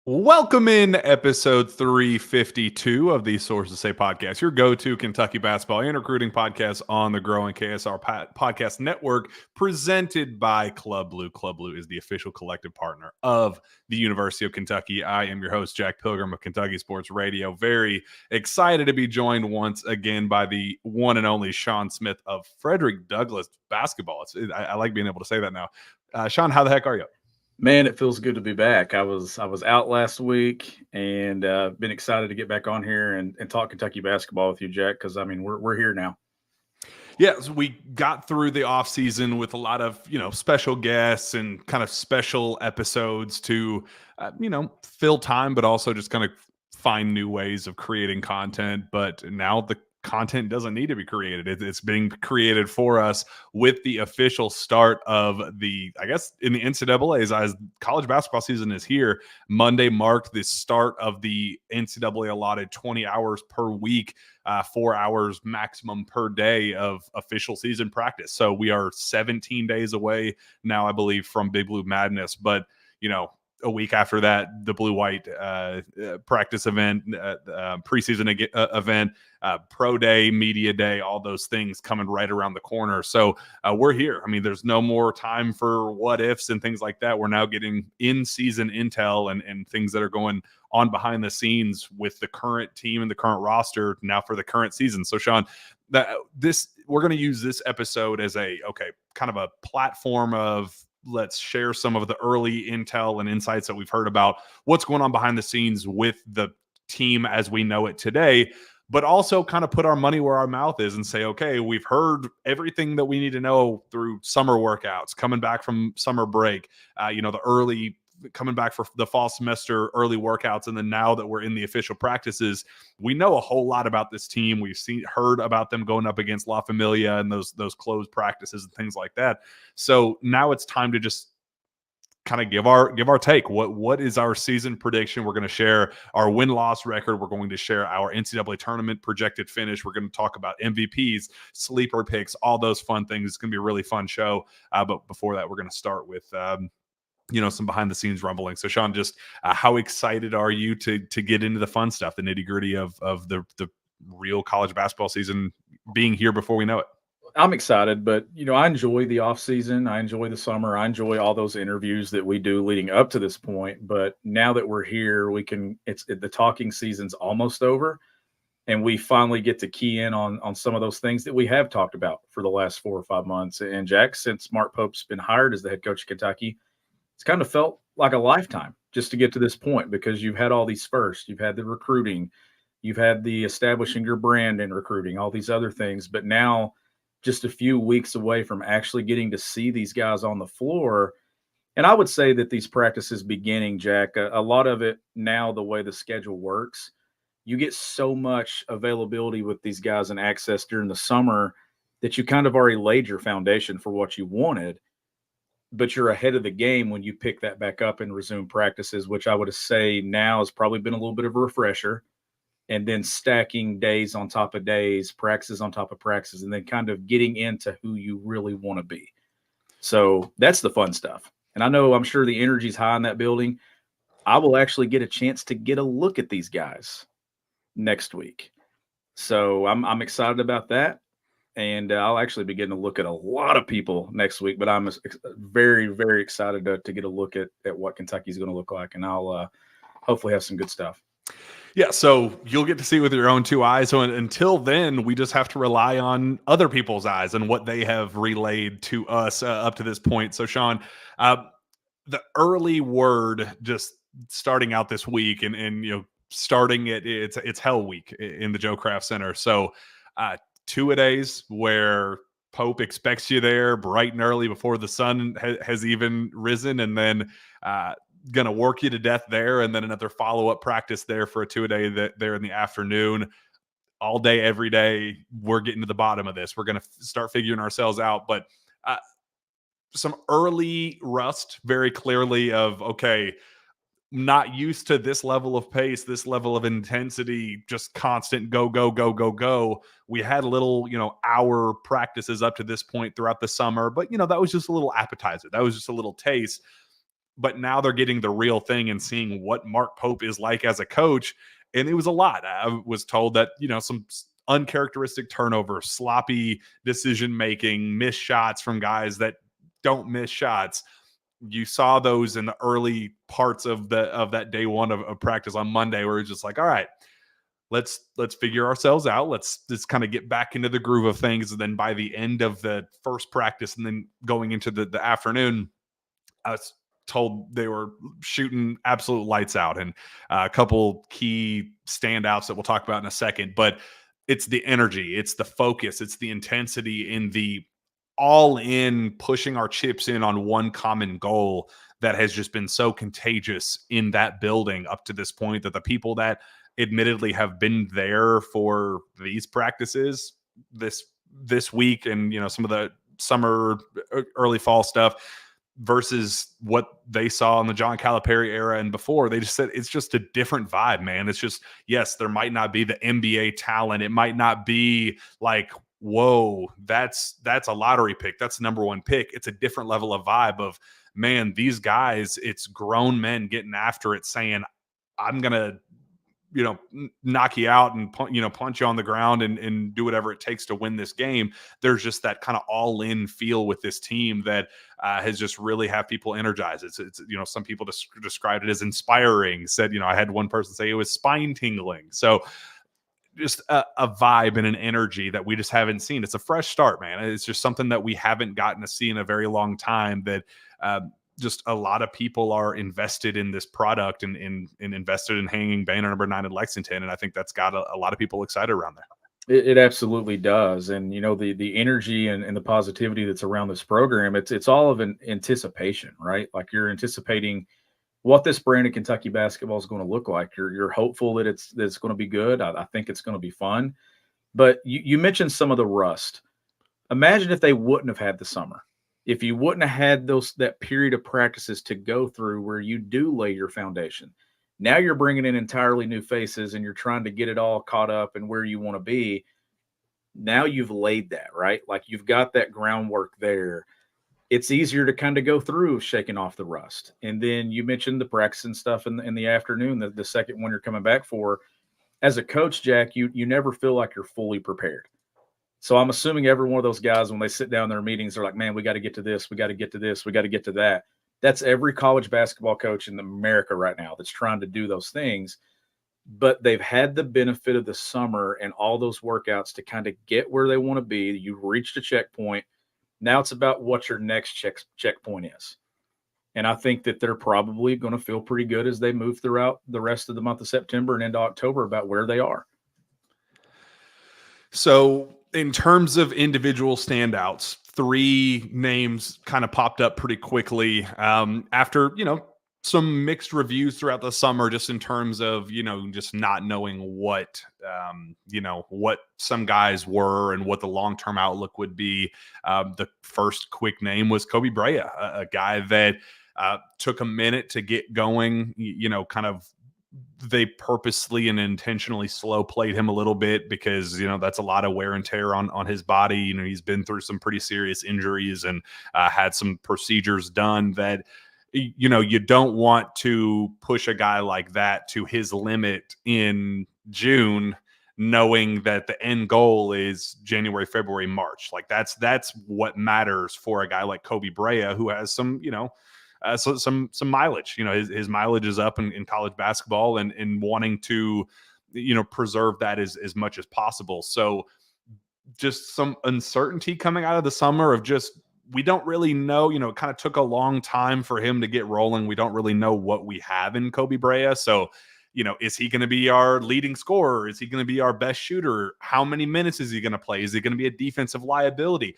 Welcome in episode 352 of the Sources Say podcast, your go-to Kentucky basketball and recruiting podcast on the growing KSR podcast network, presented by Club Blue. Club Blue is the official collective partner of the University of Kentucky. I am your host, Jack Pilgrim of Kentucky Sports Radio. Very excited to be joined once again by the one and only Sean Smith of Frederick Douglass basketball. I like being able to say that now. Sean, how the heck are you? Man, it feels good to be back. I was out last week and been excited to get back on here and talk Kentucky basketball with you, Jack, because I mean we're here now. Yeah, so we got through the off season with a lot of special guests and kind of special episodes to fill time, but also just kind of find new ways of creating content. But now the content doesn't need to be created; it's being created for us with the official start of I guess in the NCAA's as college basketball season is here. Monday marked the start of the NCAA allotted 20 hours per week. 4 hours maximum per day of official season practice. So we are 17 days away now, I believe, from Big Blue Madness. But, a week after that, the blue-white practice event, preseason event, pro day, media day, all those things coming right around the corner. So we're here. I mean, there's no more time for what ifs and things like that. We're now getting in-season intel and things that are going on behind the scenes with the current team and the current roster now for the current season. So, Sean, we're going to use this episode as kind of a platform of let's share some of the early intel and insights that we've heard about what's going on behind the scenes with the team as we know it today, but also kind of put our money where our mouth is and say, okay, we've heard everything that we need to know through summer workouts, coming back from summer break, the early coming back for the fall semester early workouts. And then now that we're in the official practices, we know a whole lot about this team. We've heard about them going up against La Familia and those closed practices and things like that. So now it's time to just kind of give our take. What is our season prediction? We're going to share our win-loss record. We're going to share our NCAA tournament projected finish. We're going to talk about MVPs, sleeper picks, all those fun things. It's going to be a really fun show. But before that, we're going to start with some behind the scenes rumbling. So, Sean, just how excited are you to get into the fun stuff, the nitty gritty of the real college basketball season being here before we know it? I'm excited, but I enjoy the off season. I enjoy the summer. I enjoy all those interviews that we do leading up to this point. But now that we're here, the talking season's almost over, and we finally get to key in on some of those things that we have talked about for the last 4 or 5 months. And Jack, since Mark Pope's been hired as the head coach of Kentucky, it's kind of felt like a lifetime just to get to this point because you've had all these firsts. You've had the recruiting. You've had the establishing your brand in recruiting, all these other things. But now just a few weeks away from actually getting to see these guys on the floor. And I would say that these practices beginning, Jack, a lot of it now, the way the schedule works, you get so much availability with these guys and access during the summer that you kind of already laid your foundation for what you wanted. But you're ahead of the game when you pick that back up and resume practices, which I would say now has probably been a little bit of a refresher. And then stacking days on top of days, practices on top of practices, and then kind of getting into who you really want to be. So that's the fun stuff. And I'm sure the energy's high in that building. I will actually get a chance to get a look at these guys next week. So I'm excited about that. And I'll actually be getting a look at a lot of people next week, but I'm very, very excited to get a look at what Kentucky's going to look like. And I'll hopefully have some good stuff. Yeah, so you'll get to see with your own 2 eyes. So until then, we just have to rely on other people's eyes and what they have relayed to us up to this point. So, Sean, the early word just starting out this week and starting it's Hell Week in the Joe Kraft Center. So, 2-a-days where Pope expects you there bright and early before the sun has even risen, and then going to work you to death there, and then another follow-up practice there for a 2-a-day there in the afternoon. All day, every day, we're getting to the bottom of this. We're going to start figuring ourselves out, but some early rust very clearly of, okay, not used to this level of pace, this level of intensity, just constant go, go, go, go, go. We had little, hour practices up to this point throughout the summer, but, that was just a little appetizer. That was just a little taste. but now they're getting the real thing and seeing what Mark Pope is like as a coach. And it was a lot. I was told that, some uncharacteristic turnovers, sloppy decision making, missed shots from guys that don't miss shots. You saw those in the early parts of that day one of practice on Monday, where it's just like, all right, let's figure ourselves out. Let's just kind of get back into the groove of things. And then by the end of the first practice and then going into the afternoon, I was told they were shooting absolute lights out, and a couple key standouts that we'll talk about in a second. But it's the energy, it's the focus, it's the intensity in the all in pushing our chips in on one common goal that has just been so contagious in that building up to this point, that the people that admittedly have been there for these practices this week and some of the summer early fall stuff versus what they saw in the John Calipari era and before, they just said it's just a different vibe, man. It's just, yes, there might not be the NBA talent. It might not be like, whoa, that's a lottery pick. That's the number one pick. It's a different level of vibe of, man, these guys, it's grown men getting after it, saying, I'm going to, knock you out and punch you on the ground and do whatever it takes to win this game. There's just that kind of all in feel with this team that has just really have people energized. It's some people described it as inspiring. Said, I had one person say it was spine tingling. So just a vibe and an energy that we just haven't seen. It's a fresh start, man. It's just something that we haven't gotten to see in a very long time, that just a lot of people are invested in this product and invested in hanging banner number 9 in Lexington. And I think that's got a lot of people excited around there. It absolutely does. And, the energy and the positivity that's around this program, it's all of an anticipation, right? Like, you're anticipating what this brand of Kentucky basketball is going to look like. You're hopeful that it's going to be good. I think it's going to be fun. But you mentioned some of the rust. Imagine if they wouldn't have had the summer. If you wouldn't have had that period of practices to go through where you do lay your foundation. Now you're bringing in entirely new faces and you're trying to get it all caught up and where you want to be. Now you've laid that, right? Like, you've got that groundwork there. It's easier to kind of go through shaking off the rust. And then you mentioned the practice and stuff in the afternoon, the second one you're coming back for. As a coach, Jack, you never feel like you're fully prepared. So I'm assuming every one of those guys, when they sit down in their meetings, they're like, man, we got to get to this. We got to get to this. We got to get to that. That's every college basketball coach in America right now that's trying to do those things. But they've had the benefit of the summer and all those workouts to kind of get where they want to be. You've reached a checkpoint. Now it's about what your next checkpoint is. And I think that they're probably going to feel pretty good as they move throughout the rest of the month of September and into October about where they are. So in terms of individual standouts, 3 names kind of popped up pretty quickly after, some mixed reviews throughout the summer, just in terms of, just not knowing what, what some guys were and what the long-term outlook would be. The first quick name was Kobe Brea, a guy that took a minute to get going, kind of they purposely and intentionally slow played him a little bit because, that's a lot of wear and tear on his body. He's been through some pretty serious injuries and had some procedures done that, you don't want to push a guy like that to his limit in June, knowing that the end goal is January, February, March. Like, that's what matters for a guy like Kobe Brea, who has some, some mileage. His mileage is up in college basketball, and wanting to, preserve that as much as possible. So just some uncertainty coming out of the summer of just, we don't really know, it kind of took a long time for him to get rolling. We don't really know what we have in Kobe Brea. So, is he going to be our leading scorer? Is he going to be our best shooter? How many minutes is he going to play? Is he going to be a defensive liability?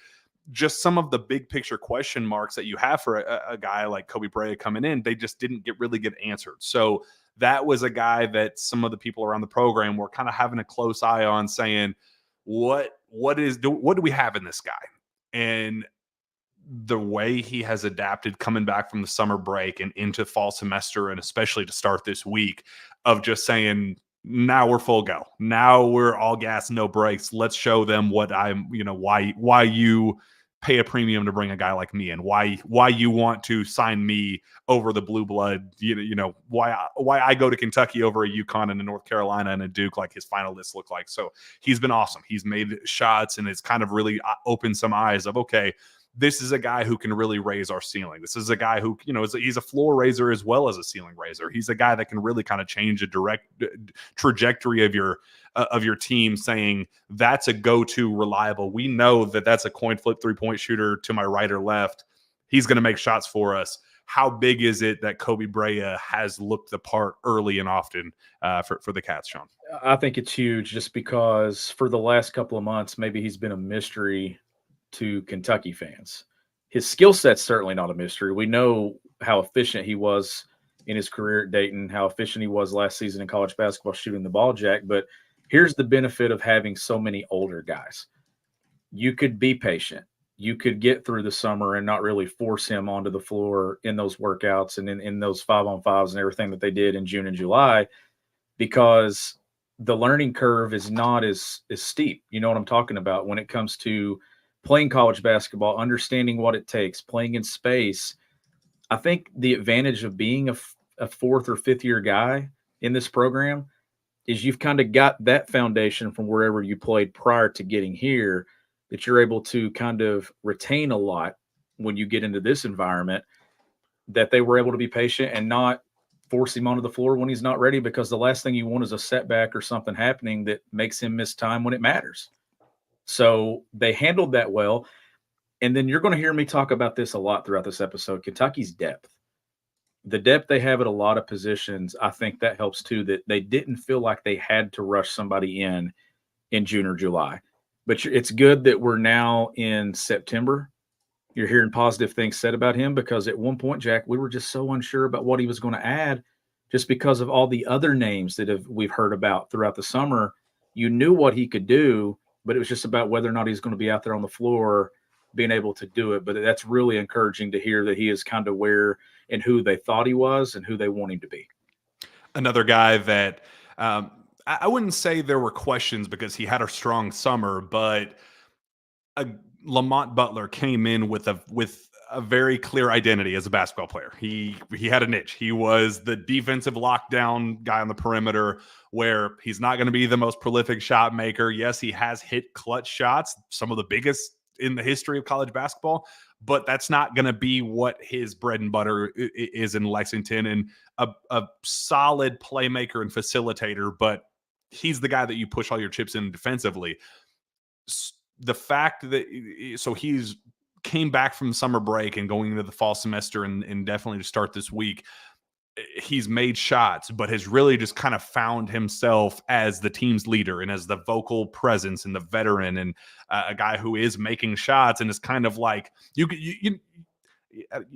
Just some of the big picture question marks that you have for a guy like Kobe Brea coming in, they just didn't really get answered. So that was a guy that some of the people around the program were kind of having a close eye on, saying, what do we have in this guy? And the way he has adapted coming back from the summer break and into fall semester, and especially to start this week, of just saying, now we're full go. Now we're all gas, no brakes. Let's show them what I'm, why you pay a premium to bring a guy like me in, why you want to sign me over the blue blood, why I go to Kentucky over a UConn and a North Carolina and a Duke like his finalists look like. So he's been awesome. He's made shots and it's kind of really opened some eyes of, okay, this is a guy who can really raise our ceiling. This is a guy who, he's a floor raiser as well as a ceiling raiser. He's a guy that can really kind of change a direct trajectory of your team, saying that's a go-to reliable. We know that that's a coin flip 3-point shooter to my right or left. He's going to make shots for us. How big is it that Kobe Brea has looked the part early and often for the Cats, Sean? I think it's huge just because for the last couple of months, maybe he's been a mystery to Kentucky fans. His skill set's certainly not a mystery. We know how efficient he was in his career at Dayton, how efficient he was last season in college basketball shooting the ball, Jack. But here's the benefit of having so many older guys. You could be patient. You could get through the summer and not really force him onto the floor in those workouts and in those 5-on-5s and everything that they did in June and July, because the learning curve is not as steep. You know what I'm talking about when it comes to playing college basketball, understanding what it takes, playing in space. I think the advantage of being a fourth or fifth year guy in this program is you've kind of got that foundation from wherever you played prior to getting here, that you're able to kind of retain a lot when you get into this environment, that they were able to be patient and not force him onto the floor when he's not ready, because the last thing you want is a setback or something happening that makes him miss time when it matters. So they handled that well. And then you're going to hear me talk about this a lot throughout this episode. Kentucky's depth. The depth they have at a lot of positions, I think that helps too, that they didn't feel like they had to rush somebody in June or July. But it's good that we're now in September. You're hearing positive things said about him, because at one point, Jack, we were just so unsure about what he was going to add just because of all the other names that we've heard about throughout the summer. You knew what he could do, but it was just about whether or not he's going to be out there on the floor being able to do it. But that's really encouraging to hear that he is kind of where and who they thought he was and who they want him to be. Another guy that I wouldn't say there were questions because he had a strong summer, but Lamont Butler came in with a very clear identity as a basketball player. He had a niche. He was the defensive lockdown guy on the perimeter, where he's not going to be the most prolific shot maker. Yes, he has hit clutch shots, some of the biggest in the history of college basketball, but that's not going to be what his bread and butter is in Lexington. And a solid playmaker and facilitator, but he's the guy that you push all your chips in defensively. The fact that he's came back from summer break and going into the fall semester and definitely to start this week, he's made shots, but has really just kind of found himself as the team's leader and as the vocal presence and the veteran, and a guy who is making shots and is kind of like you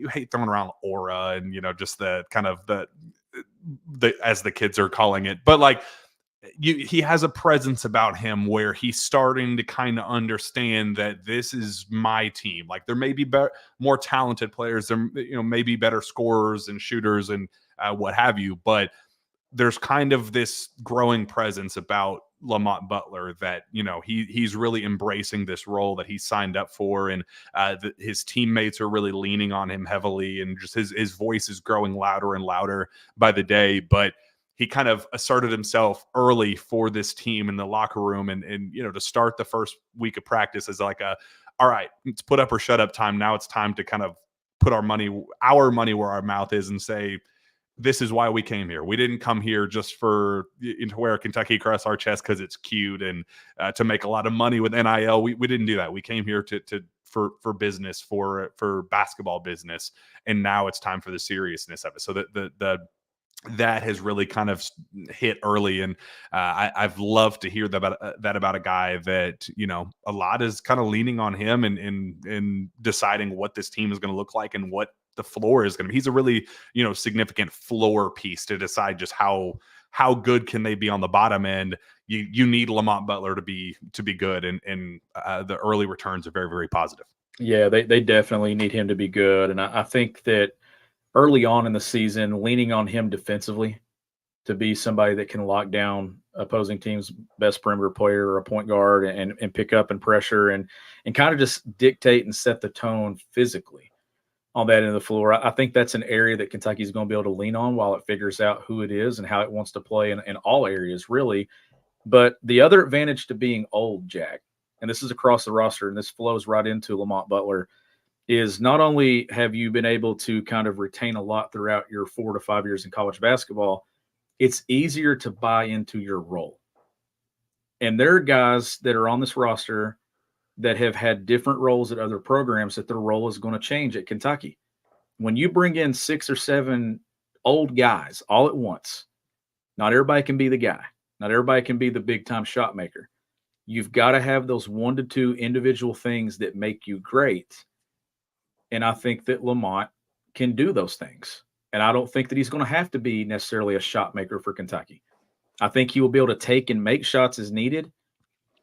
hate throwing around aura and just the kind of the as the kids are calling it, but like he has a presence about him where he's starting to kind of understand that this is my team. Like there may be more talented players, there maybe better scorers and shooters and what have you, but there's kind of this growing presence about Lamont Butler that he's really embracing this role that he signed up for, and his teammates are really leaning on him heavily, and just his voice is growing louder and louder by the day. But he kind of asserted himself early for this team in the locker room, and to start the first week of practice as like all right, it's put up or shut up time. Now it's time to kind of put our money where our mouth is and say, this is why we came here. We didn't come here just to wear a Kentucky across our chest because it's cute and to make a lot of money with NIL. We didn't do that. We came here for business, for basketball business, and now it's time for the seriousness of it. So that has really kind of hit early, and I've loved to hear that about a guy that a lot is kind of leaning on him and deciding what this team is going to look like and what the floor is going to be. He's a really significant floor piece to decide just how good can they be on the bottom end. You need Lamont Butler to be good, and the early returns are very, very positive. Yeah, they definitely need him to be good, and I think that early on in the season, leaning on him defensively to be somebody that can lock down opposing team's best perimeter player or a point guard and pick up and pressure and kind of just dictate and set the tone physically on that end of the floor. I think that's an area that Kentucky's going to be able to lean on while it figures out who it is and how it wants to play in all areas, really. But the other advantage to being old, Jack, and this is across the roster, and this flows right into Lamont Butler, is not only have you been able to kind of retain a lot throughout your 4 to 5 years in college basketball, it's easier to buy into your role. And there are guys that are on this roster that have had different roles at other programs that their role is going to change at Kentucky. When you bring in 6 or 7 old guys all at once, not everybody can be the guy. Not everybody can be the big time shot maker. You've got to have those 1 to 2 individual things that make you great. And I think that Lamont can do those things. And I don't think that he's going to have to be necessarily a shot maker for Kentucky. I think he will be able to take and make shots as needed.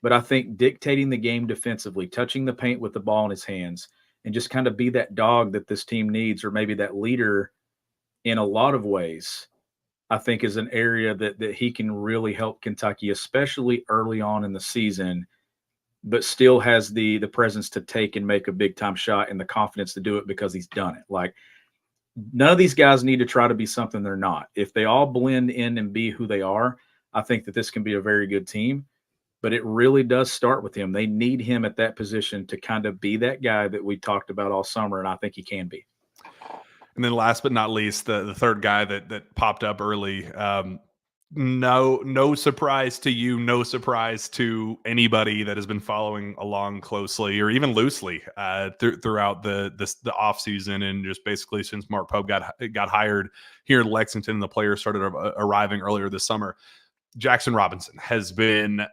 But I think dictating the game defensively, touching the paint with the ball in his hands, and just kind of be that dog that this team needs, or maybe that leader in a lot of ways, I think is an area that he can really help Kentucky, especially early on in the season, but still has the presence to take and make a big time shot and the confidence to do it because he's done it. Like, none of these guys need to try to be something they're not. If they all blend in and be who they are, I think that this can be a very good team. But it really does start with him. They need him at that position to kind of be that guy that we talked about all summer, and I think he can be. And then last but not least, the third guy that popped up early. No surprise to you, no surprise to anybody that has been following along closely or even loosely throughout the offseason, and just basically since Mark Pope got hired here in Lexington and the players started arriving earlier this summer. Jackson Robinson has been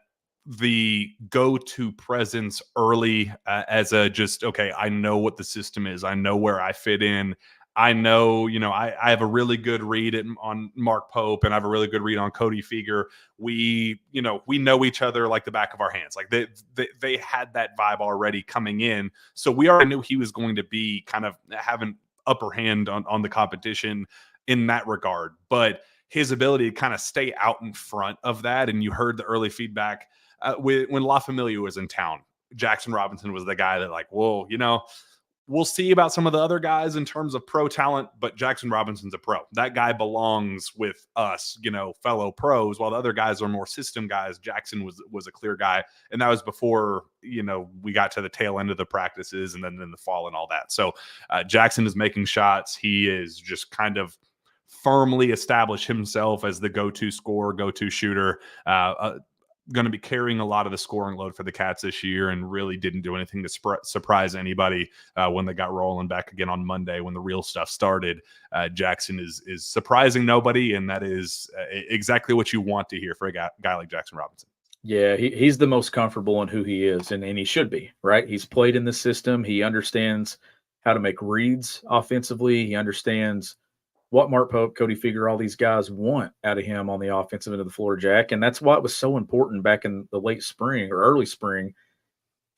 the go-to presence early as a just, okay, I know what the system is. I know where I fit in. I know, I have a really good read on Mark Pope, and I have a really good read on Cody Feger. We know each other like the back of our hands. Like they had that vibe already coming in. So we already knew he was going to be kind of having upper hand on the competition in that regard. But his ability to kind of stay out in front of that, and you heard the early feedback when La Familia was in town, Jackson Robinson was the guy that, like, whoa, we'll see about some of the other guys in terms of pro talent, but Jackson Robinson's a pro. That guy belongs with us, fellow pros, while the other guys are more system guys. Jackson was a clear guy, and that was before, we got to the tail end of the practices and then in the fall and all that. So Jackson is making shots. He is just kind of firmly established himself as the go-to scorer, go-to shooter, going to be carrying a lot of the scoring load for the Cats this year, and really didn't do anything to surprise anybody when they got rolling back again on Monday when the real stuff started. Jackson is surprising nobody, and that is exactly what you want to hear for a guy like Jackson Robinson. Yeah, he's the most comfortable in who he is, and he should be, right? He's played in the system. He understands how to make reads offensively. He understands what Mark Pope, Cody Feger, all these guys want out of him on the offensive end of the floor, Jack. And that's why it was so important back in the late spring or early spring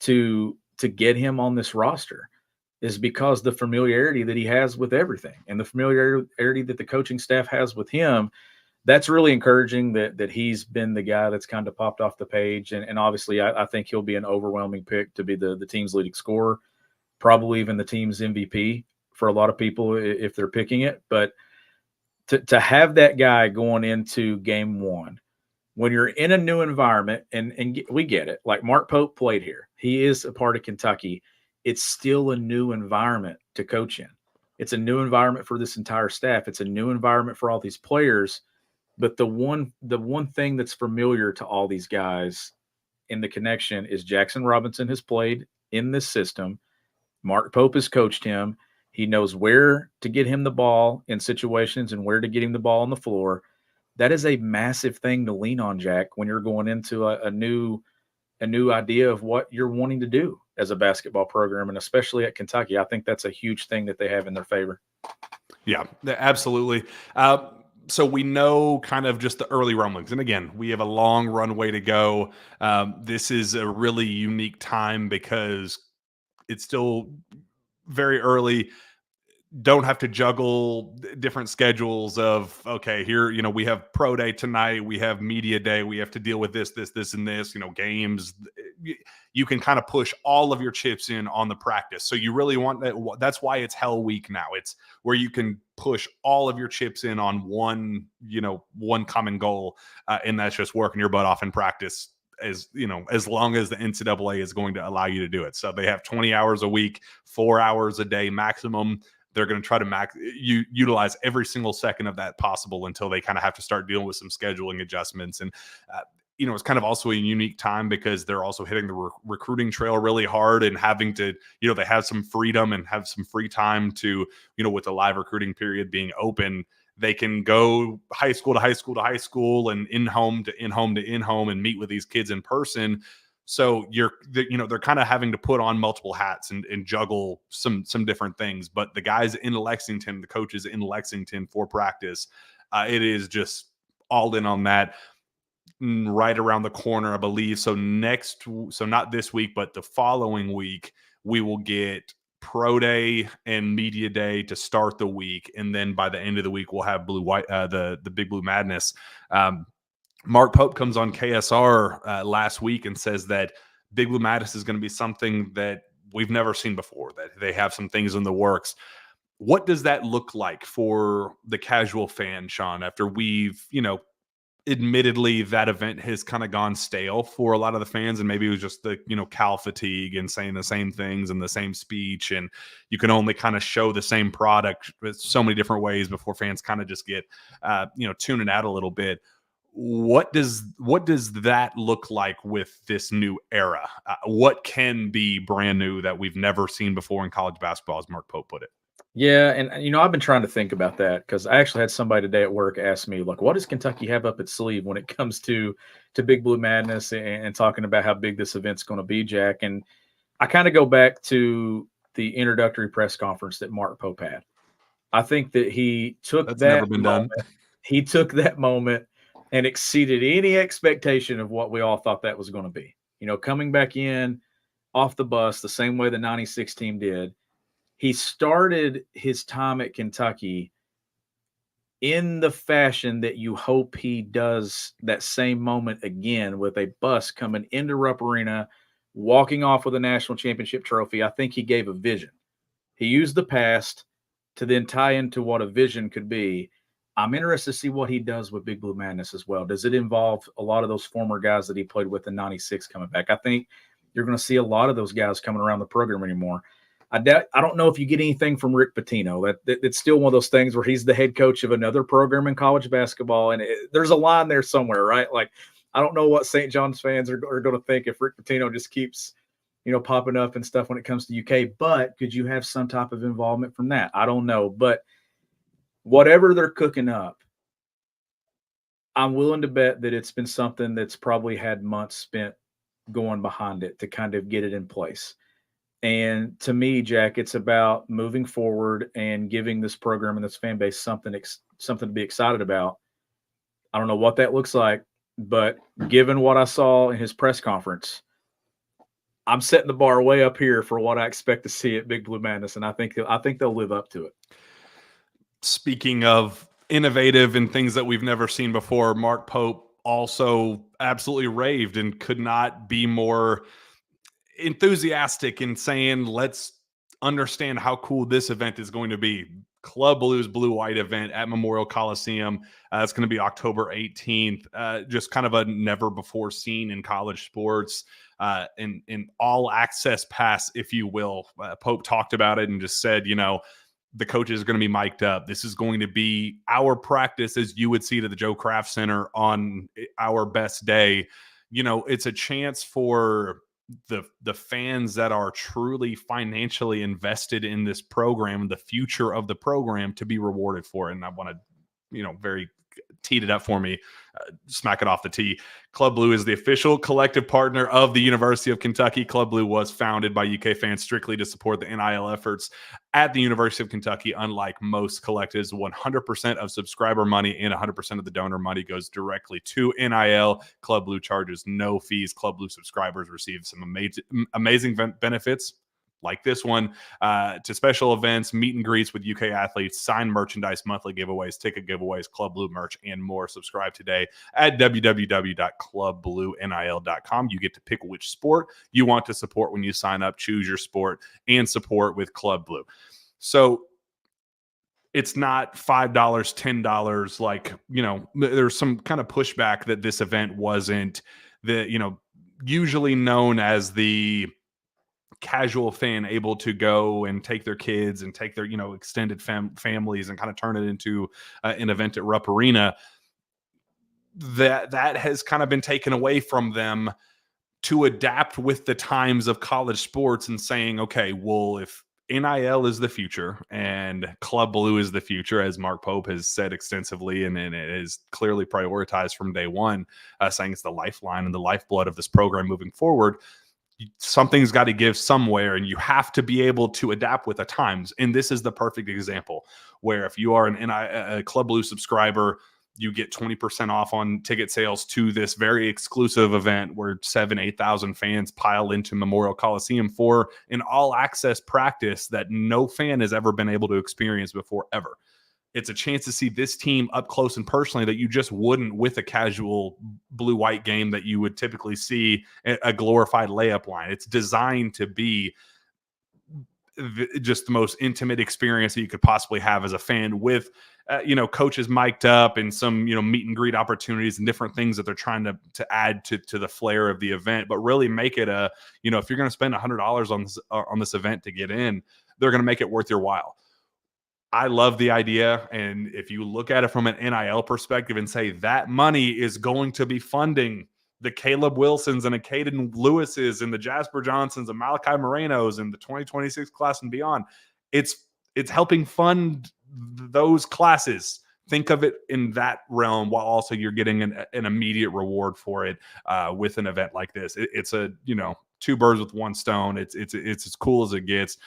to get him on this roster, is because the familiarity that he has with everything and the familiarity that the coaching staff has with him. That's really encouraging that he's been the guy that's kind of popped off the page. And obviously, I think he'll be an overwhelming pick to be the team's leading scorer, probably even the team's MVP for a lot of people if they're picking it. But to have that guy going into game one, when you're in a new environment, and we get it, like Mark Pope played here. He is a part of Kentucky. It's still a new environment to coach in. It's a new environment for this entire staff. It's a new environment for all these players. But the one thing that's familiar to all these guys in the connection is Jackson Robinson has played in this system. Mark Pope has coached him. He knows where to get him the ball in situations and where to get him the ball on the floor. That is a massive thing to lean on, Jack, when you're going into a new idea of what you're wanting to do as a basketball program, and especially at Kentucky. I think that's a huge thing that they have in their favor. Yeah, absolutely. So we know kind of just the early rumblings. And again, we have a long runway to go. This is a really unique time because it's still very early. don't have to juggle different schedules of, okay, here, we have pro day tonight, we have media day, we have to deal with this, and this, games. You can kind of push all of your chips in on the practice. So you really want that. That's why it's Hell Week now. It's where you can push all of your chips in on one common goal, and that's just working your butt off in practice, as long as the NCAA is going to allow you to do it. So they have 20 hours a week, 4 hours a day maximum. They're going to try to utilize every single second of that possible until they kind of have to start dealing with some scheduling adjustments. And, it's kind of also a unique time because they're also hitting the recruiting trail really hard and having to, they have some freedom and have some free time to, with the live recruiting period being open, they can go high school to high school to high school and in-home to in-home to in-home and meet with these kids in person. So they're kind of having to put on multiple hats and juggle some different things. But the guys in Lexington, the coaches in Lexington for practice, it is just all in on that. Right around the corner, I believe. So not this week, but the following week, we will get pro day and media day to start the week, and then by the end of the week, we'll have the Big Blue Madness. Mark Pope comes on KSR last week and says that Big Blue Madness is going to be something that we've never seen before, that they have some things in the works. What does that look like for the casual fan, Sean, after we've, admittedly that event has kind of gone stale for a lot of the fans, and maybe it was just the, Cal fatigue and saying the same things and the same speech, and you can only kind of show the same product with so many different ways before fans kind of just get, tuning out a little bit. What does that look like with this new era? What can be brand new that we've never seen before in college basketball, as Mark Pope put it? Yeah, and I've been trying to think about that because I actually had somebody today at work ask me, like, what does Kentucky have up its sleeve when it comes to Big Blue Madness and talking about how big this event's going to be, Jack? And I kind of go back to the introductory press conference that Mark Pope had. I think that he took That's that never been moment, done. he took that moment and exceeded any expectation of what we all thought that was going to be. Coming back in off the bus the same way the 96 team did. He started his time at Kentucky in the fashion that you hope he does that same moment again, with a bus coming into Rupp Arena, walking off with a national championship trophy. I think he gave a vision. He used the past to then tie into what a vision could be. I'm interested to see what he does with Big Blue Madness as well. Does it involve a lot of those former guys that he played with in 96 coming back? I think you're going to see a lot of those guys coming around the program anymore. I don't know if you get anything from Rick Pitino. It's still one of those things where he's the head coach of another program in college basketball, and there's a line there somewhere, right? Like, I don't know what St. John's fans are going to think if Rick Pitino just keeps, popping up and stuff when it comes to UK. But could you have some type of involvement from that? I don't know. But whatever they're cooking up, I'm willing to bet that it's been something that's probably had months spent going behind it to kind of get it in place. And to me, Jack, it's about moving forward and giving this program and this fan base something to be excited about. I don't know what that looks like, but given what I saw in his press conference, I'm setting the bar way up here for what I expect to see at Big Blue Madness, and I think they'll live up to it. Speaking of innovative and things that we've never seen before, Mark Pope also absolutely raved and could not be more enthusiastic in saying, let's understand how cool this event is going to be. Club Blues Blue-White event at Memorial Coliseum. It's going to be October 18th. Just kind of a never before seen in college sports, in all access pass, if you will. Pope talked about it and just said, the coaches are going to be mic'd up. This is going to be our practice as you would see it at the Joe Kraft Center on our best day. It's a chance for the fans that are truly financially invested in this program, the future of the program, to be rewarded for it. And I want to, very teed it up for me, smack it off the tee. Club Blue is the official collective partner of the University of Kentucky. Club Blue was founded by UK fans strictly to support the NIL efforts at the University of Kentucky. Unlike most collectives, 100% of subscriber money and 100% of the donor money goes directly to NIL. Club Blue charges no fees. Club Blue subscribers receive some amazing benefits, like this one, to special events, meet and greets with UK athletes, signed merchandise, monthly giveaways, ticket giveaways, Club Blue merch, and more. Subscribe today at www.clubbluenil.com. You get to pick which sport you want to support when you sign up, choose your sport, and support with Club Blue. So it's not $5, $10. Like, there's some kind of pushback that this event wasn't usually known as the casual fan able to go and take their kids and take their, extended families and kind of turn it into an event at Rupp Arena. That has kind of been taken away from them to adapt with the times of college sports and saying, okay, well, if NIL is the future and Club Blue is the future, as Mark Pope has said extensively, and it is clearly prioritized from day one, saying it's the lifeline and the lifeblood of this program moving forward. Something's got to give somewhere, and you have to be able to adapt with the times. And this is the perfect example where if you are a Club Blue subscriber, you get 20% off on ticket sales to this very exclusive event where 8,000 fans pile into Memorial Coliseum for an all-access practice that no fan has ever been able to experience before, ever. It's a chance to see this team up close and personally that you just wouldn't with a casual blue-white game that you would typically see a glorified layup line. It's designed to be just the most intimate experience that you could possibly have as a fan with, coaches mic'd up and some, meet and greet opportunities and different things that they're trying to add to the flair of the event, but really make it if you're going to spend $100 on this event to get in, they're going to make it worth your while. I love the idea. And if you look at it from an NIL perspective and say that money is going to be funding the Caleb Wilsons and the Caden Lewises and the Jasper Johnsons and Malachi Morenos and the 2026 class and beyond, it's helping fund those classes. Think of it in that realm, while also you're getting an immediate reward for it with an event like this. It's a, two birds with one stone. It's as cool as it gets.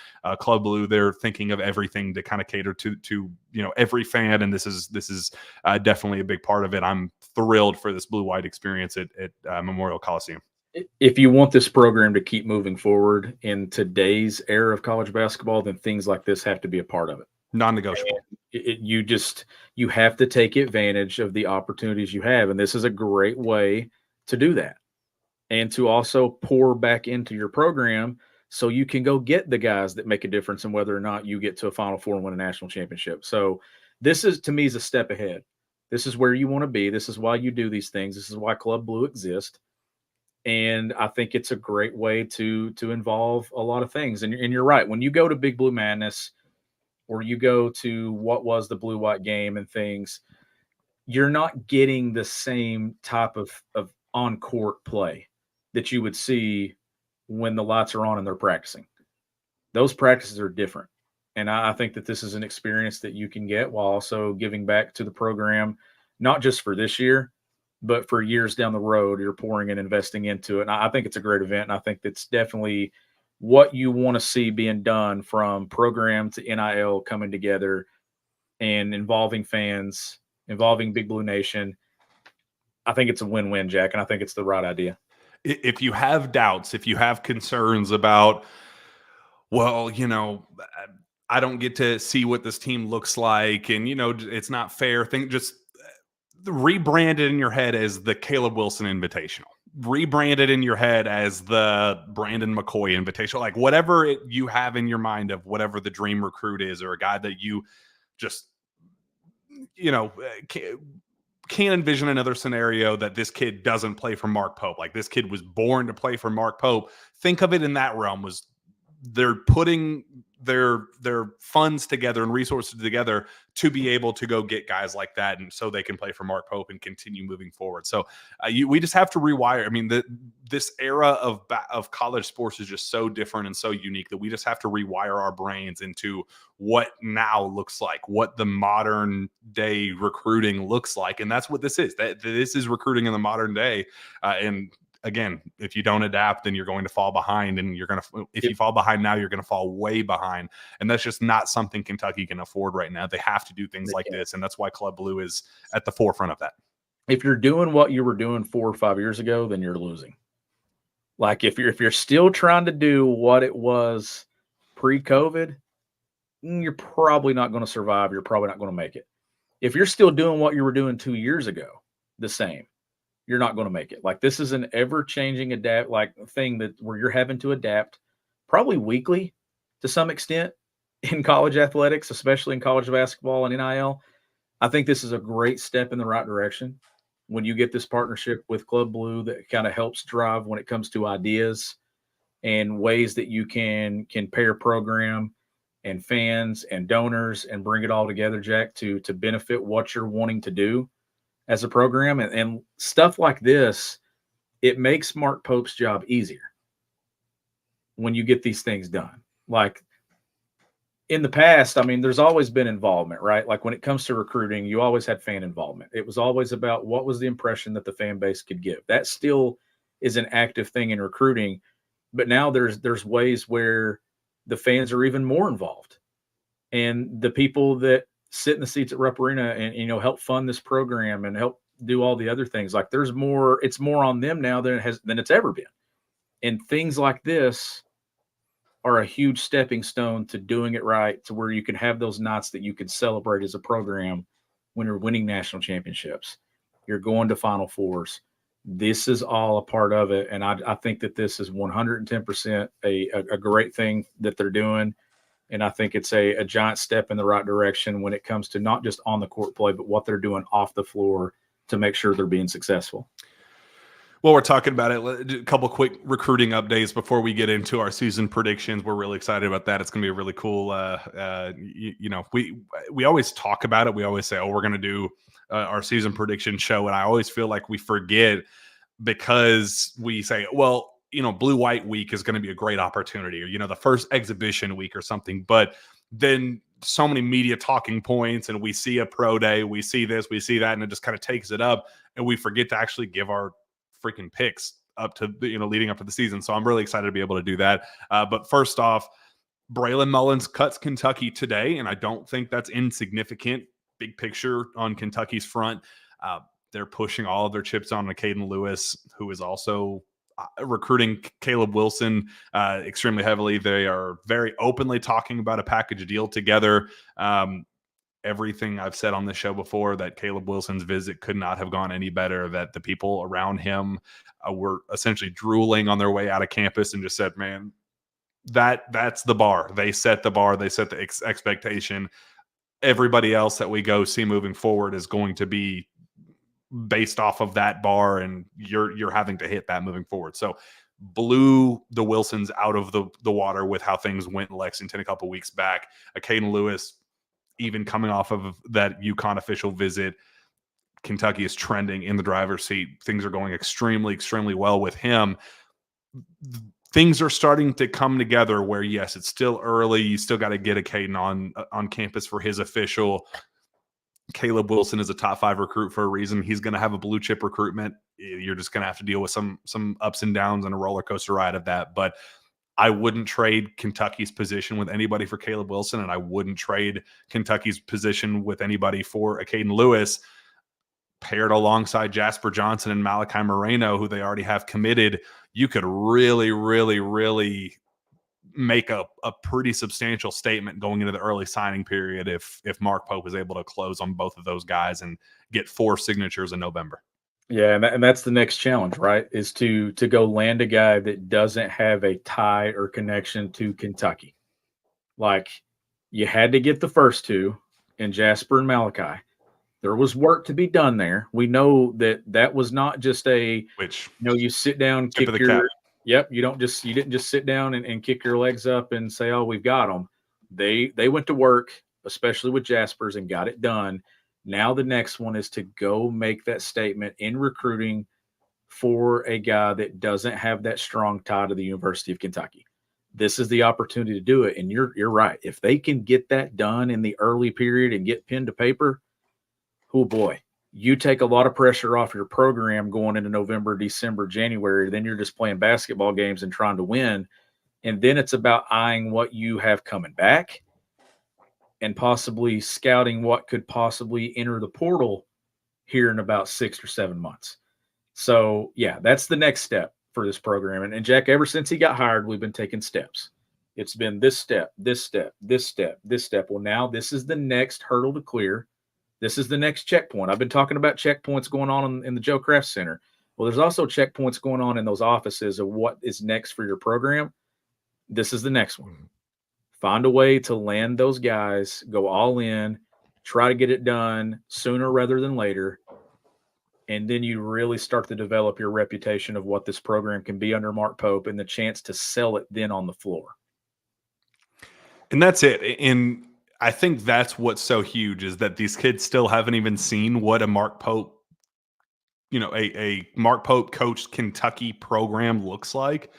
Club Blue, they're thinking of everything to kind of cater to every fan, and this is definitely a big part of it. I'm thrilled for this blue-white experience at Memorial Coliseum. If you want this program to keep moving forward in today's era of college basketball, then things like this have to be a part of it. Non-negotiable. You have to take advantage of the opportunities you have, and this is a great way to do that, and to also pour back into your program so you can go get the guys that make a difference in whether or not you get to a Final Four and win a national championship. So this is, to me, is a step ahead. This is where you want to be. This is why you do these things. This is why Club Blue exists. And I think it's a great way to involve a lot of things. And you're right. When you go to Big Blue Madness, or you go to what was the blue-white game and things, you're not getting the same type of on-court play that you would see when the lights are on and they're practicing. Those practices are different. And I think that this is an experience that you can get while also giving back to the program, not just for this year, but for years down the road. You're pouring and investing into it. And I think it's a great event. And I think that's definitely what you want to see being done, from program to NIL coming together and involving fans, involving Big Blue Nation. I think it's a win-win, Jack, and I think it's the right idea. If you have doubts, if you have concerns about, well, I don't get to see what this team looks like, and, it's not fair, just rebrand it in your head as the Caleb Wilson Invitational. Rebrand it in your head as the Brandon McCoy Invitational. Like, whatever you have in your mind of whatever the dream recruit is, or a guy that you just, can't envision another scenario that this kid doesn't play for Mark Pope. Like, this kid was born to play for Mark Pope. Think of it in that realm. Was they're putting their funds together and resources together to be able to go get guys like that, and so they can play for Mark Pope and continue moving forward. So we just have to rewire. I mean, this era of college sports is just so different and so unique that we just have to rewire our brains into what now looks like, what the modern day recruiting looks like, and that's what this is. This is recruiting in the modern day, and again, if you don't adapt, then you're going to fall behind, and if you fall behind now, you're going to fall way behind. And that's just not something Kentucky can afford right now. They have to do things like this. And that's why Club Blue is at the forefront of that. If you're doing what you were doing 4 or 5 years ago, then you're losing. Like, if you're still trying to do what it was pre-COVID, you're probably not going to survive. You're probably not going to make it. If you're still doing what you were doing 2 years ago, the same, you're not going to make it. Like, this is an ever-changing thing that where you're having to adapt probably weekly to some extent in college athletics, especially in college basketball and NIL. I think this is a great step in the right direction when you get this partnership with Club Blue that kind of helps drive when it comes to ideas and ways that you can pair program and fans and donors and bring it all together, Jack, to benefit what you're wanting to do as a program. And stuff like this, it makes Mark Pope's job easier when you get these things done. Like, in the past, I mean, there's always been involvement, right? Like, when it comes to recruiting, you always had fan involvement. It was always about what was the impression that the fan base could give. That still is an active thing in recruiting, but now there's ways where the fans are even more involved, and the people that sit in the seats at Rupp Arena and help fund this program and help do all the other things. Like, there's more. It's more on them now than it's ever been, and things like this are a huge stepping stone to doing it right, to where you can have those nights that you can celebrate as a program when you're winning national championships. You're going to Final Fours. This is all a part of it. And I think that this is 110% a great thing that they're doing. And I think it's a giant step in the right direction when it comes to not just on the court play, but what they're doing off the floor to make sure they're being successful. Well, we're talking about it. A couple quick recruiting updates before we get into our season predictions. We're really excited about that. It's going to be a really cool. We always talk about it. We always say, "Oh, we're going to do our season prediction show," and I always feel like we forget because we say, "Well, Blue White Week is going to be a great opportunity," or the first exhibition week or something. But then so many media talking points, and we see a pro day, we see this, we see that, and it just kind of takes it up, and we forget to actually give our freaking picks up to leading up to the season. So I'm really excited to be able to do that. But first off, Braylon Mullins cuts Kentucky today, and I don't think that's insignificant. Big picture on Kentucky's front, they're pushing all of their chips on Caden Lewis, who is also recruiting Caleb Wilson extremely heavily. They are very openly talking about a package deal together. Everything I've said on this show before, that Caleb Wilson's visit could not have gone any better, that the people around him were essentially drooling on their way out of campus and just said, man, that's the bar. They set the bar. They set the expectation. Everybody else that we go see moving forward is going to be based off of that bar, and you're having to hit that moving forward. So blew the Wilsons out of the water with how things went in Lexington a couple weeks back. Caden Lewis, even coming off of that UConn official visit, Kentucky is trending in the driver's seat. Things are going extremely, extremely well with him. Things are starting to come together where, yes, it's still early. You still got to get a Caden on campus for his official. Caleb Wilson is a top 5 recruit for a reason. He's going to have a blue chip recruitment. You're just going to have to deal with some ups and downs and a roller coaster ride of that. But I wouldn't trade Kentucky's position with anybody for Caleb Wilson, and I wouldn't trade Kentucky's position with anybody for a Caden Lewis, paired alongside Jasper Johnson and Malachi Moreno, who they already have committed. You could really, really, really make a pretty substantial statement going into the early signing period if Mark Pope is able to close on both of those guys and get 4 signatures in November. Yeah, and that's the next challenge, right? Is to go land a guy that doesn't have a tie or connection to Kentucky. Like, you had to get the first 2 in Jasper and Malachi. There was work to be done there. We know that was not just you sit down, kick your – you didn't just sit down and kick your legs up and say, oh, we've got them. They went to work, especially with Jasper's, and got it done. Now the next one is to go make that statement in recruiting for a guy that doesn't have that strong tie to the University of Kentucky. This is the opportunity to do it. And you're right. If they can get that done in the early period and get pen to paper, oh boy, you take a lot of pressure off your program going into November, December, January. Then you're just playing basketball games and trying to win. And then it's about eyeing what you have coming back and possibly scouting what could possibly enter the portal here in about 6 or 7 months. So, yeah, that's the next step for this program. And Jack, ever since he got hired, we've been taking steps. It's been this step, this step, this step, this step. Well, now this is the next hurdle to clear. This is the next checkpoint. I've been talking about checkpoints going on in the Joe Kraft Center. Well, there's also checkpoints going on in those offices of what is next for your program. This is the next one. Find a way to land those guys, go all in, try to get it done sooner rather than later. And then you really start to develop your reputation of what this program can be under Mark Pope and the chance to sell it then on the floor. And that's it. And I think that's what's so huge is that these kids still haven't even seen what a Mark Pope, a Mark Pope coached Kentucky program looks like.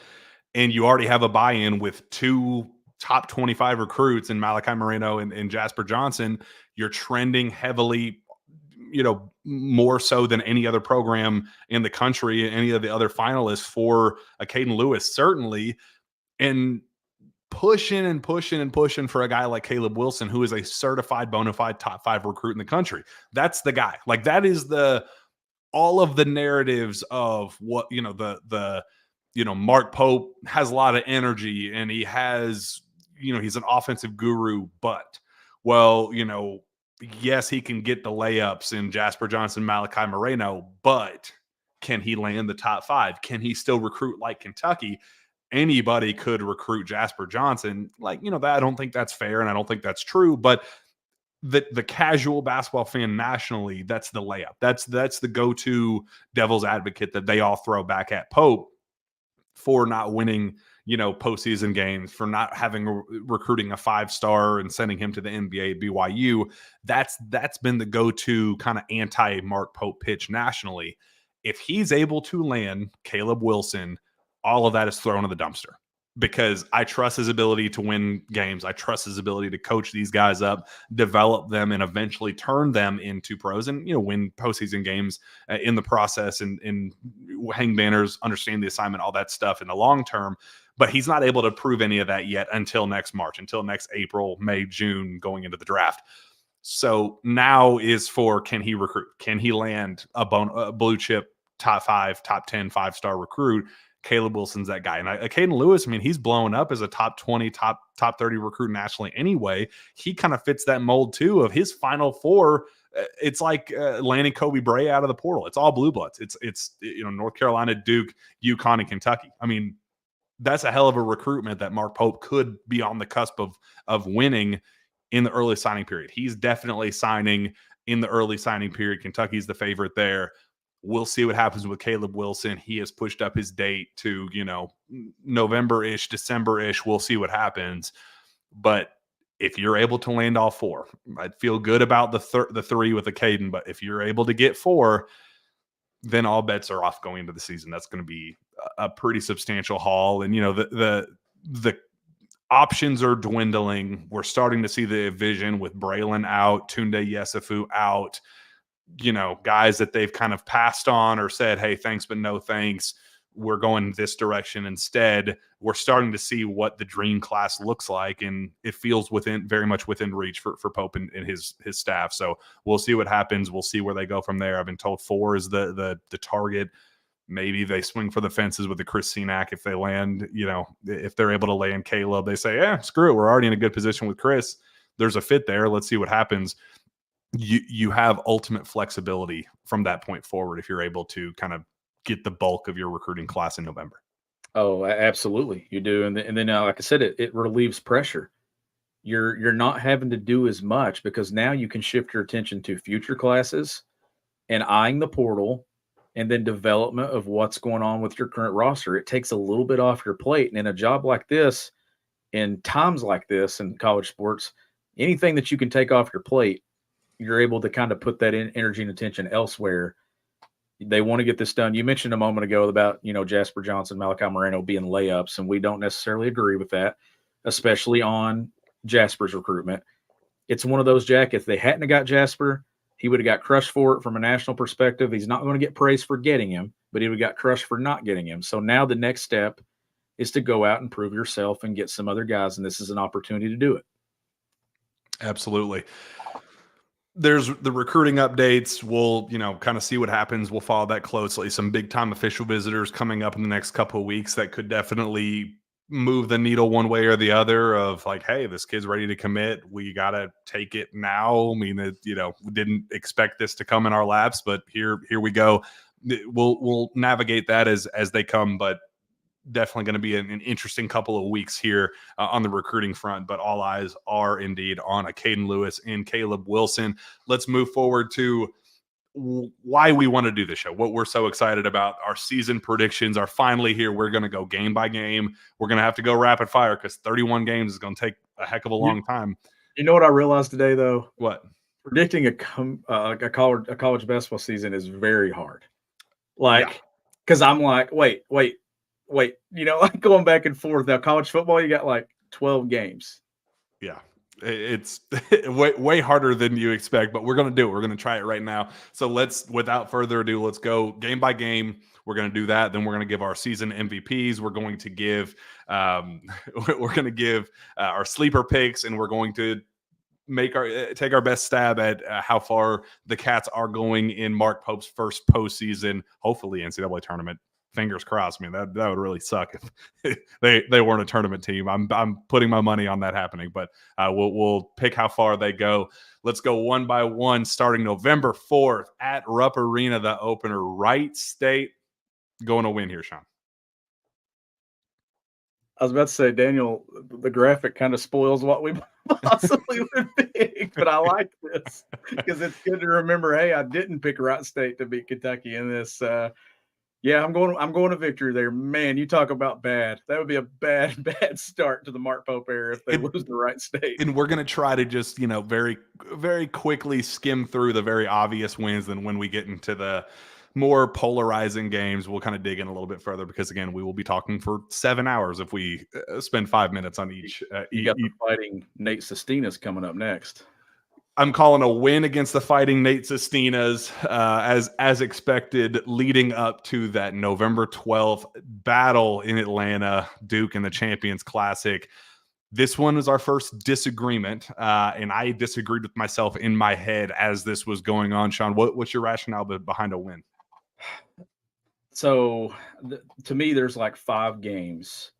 And you already have a buy-in with 2 top 25 recruits in Malachi Moreno and Jasper Johnson. You're trending heavily, more so than any other program in the country, any of the other finalists for a Caden Lewis, certainly. And pushing and pushing and pushing for a guy like Caleb Wilson, who is a certified bona fide top 5 recruit in the country. That's the guy. Like, that is all of the narratives of what, Mark Pope has a lot of energy and he has, he's an offensive guru, but, yes, he can get the layups in Jasper Johnson, Malachi Moreno, but can he land the top 5? Can he still recruit like Kentucky? Anybody could recruit Jasper Johnson. That I don't think that's fair, and I don't think that's true. But the casual basketball fan nationally, that's the layup. That's the go-to devil's advocate that they all throw back at Pope for not winning, postseason games, for not recruiting a 5-star and sending him to the NBA at BYU. That's been the go-to kind of anti-Mark Pope pitch nationally. If he's able to land Caleb Wilson, all of that is thrown in the dumpster, because I trust his ability to win games. I trust his ability to coach these guys up, develop them, and eventually turn them into pros and, win postseason games in the process and hang banners, understand the assignment, all that stuff in the long term. But he's not able to prove any of that yet until next March, until next April, May, June, going into the draft. So now is for, can he recruit? Can he land a blue chip top 5, top 10, 5-star recruit? Caleb Wilson's that guy. And Caden Lewis, he's blowing up as a top 20, top 30 recruit nationally anyway. He kind of fits that mold too of his Final Four. It's like landing Kobe Bray out of the portal. It's all blue bloods. It's North Carolina, Duke, UConn, and Kentucky. That's a hell of a recruitment that Mark Pope could be on the cusp of winning in the early signing period. He's definitely signing in the early signing period. Kentucky's the favorite there. We'll see what happens with Caleb Wilson. He has pushed up his date to, November-ish, December-ish. We'll see what happens. But if you're able to land all 4, I'd feel good about the 3 with the Caden. But if you're able to get 4, then all bets are off going into the season. That's going to be a pretty substantial haul. And, the options are dwindling. We're starting to see the vision with Braylon out, Tunde Yesufu out, guys that they've kind of passed on or said, hey, thanks, but no thanks. We're going this direction instead. We're starting to see what the dream class looks like, and it feels very much within reach for Pope and his staff. So we'll see what happens. We'll see where they go from there. I've been told 4 is the target. Maybe they swing for the fences with the Chris Senac if they land, if they're able to land Caleb. They say, yeah, screw it. We're already in a good position with Chris. There's a fit there. Let's see what happens. You have ultimate flexibility from that point forward if you're able to kind of get the bulk of your recruiting class in November. Oh, absolutely, you do. And then like I said, it relieves pressure. You're not having to do as much because now you can shift your attention to future classes and eyeing the portal and then development of what's going on with your current roster. It takes a little bit off your plate. And in a job like this, in times like this in college sports, anything that you can take off your plate, you're able to kind of put that energy and attention elsewhere. They want to get this done. You mentioned a moment ago about, Jasper Johnson, Malachi Moreno being layups, and we don't necessarily agree with that, especially on Jasper's recruitment. It's one of those, Jack, if they hadn't got Jasper, he would have got crushed for it from a national perspective. He's not going to get praised for getting him, but he would have got crushed for not getting him. So now the next step is to go out and prove yourself and get some other guys, and this is an opportunity to do it. Absolutely. There's the recruiting updates. We'll, kind of see what happens. We'll follow that closely. Some big time official visitors coming up in the next couple of weeks that could definitely move the needle one way or the other of like, hey, this kid's ready to commit. We got to take it now. I mean, we didn't expect this to come in our laps, but here we go. We'll navigate that as they come, but definitely going to be an interesting couple of weeks here on the recruiting front, but all eyes are indeed on a Caden Lewis and Caleb Wilson. Let's move forward to why we want to do this show, what we're so excited about. Our season predictions are finally here. We're going to go game by game. We're going to have to go rapid fire because 31 games is going to take a heck of a long time. You know what I realized today, though? What? Predicting a college basketball season is very hard. Like, because I'm like, wait, like going back and forth. Now, college football, you got like 12 games. Yeah. It's way harder than you expect, but we're going to do it. We're going to try it right now. So without further ado, let's go game by game. We're going to do that. Then we're going to give our season MVPs. We're going to give, our sleeper picks, and we're going to take our best stab at how far the Cats are going in Mark Pope's first postseason, hopefully NCAA tournament. Fingers crossed. I mean, that would really suck if they weren't a tournament team. I'm putting my money on that happening, but we'll pick how far they go. Let's go one by one, starting November 4th at Rupp Arena, the opener. Wright State going to win here, Sean. I was about to say, Daniel, the graphic kind of spoils what we possibly would pick, but I like this because it's good to remember. Hey, I didn't pick Wright State to beat Kentucky in this. Yeah, I'm going to victory there. Man, you talk about bad. That would be a bad start to the Mark Pope era if they lose to Wright State. And we're going to try to just, very, very quickly skim through the very obvious wins. Then when we get into the more polarizing games, we'll kind of dig in a little bit further because, again, we will be talking for 7 hours if we spend 5 minutes on each. You got the Fighting Nate Sestinas coming up next. I'm calling a win against the Fighting Nate Sestinas, as expected, leading up to that November 12th battle in Atlanta, Duke and the Champions Classic. This one was our first disagreement, and I disagreed with myself in my head as this was going on. Sean, what's your rationale behind a win? So, to me, there's like 5 games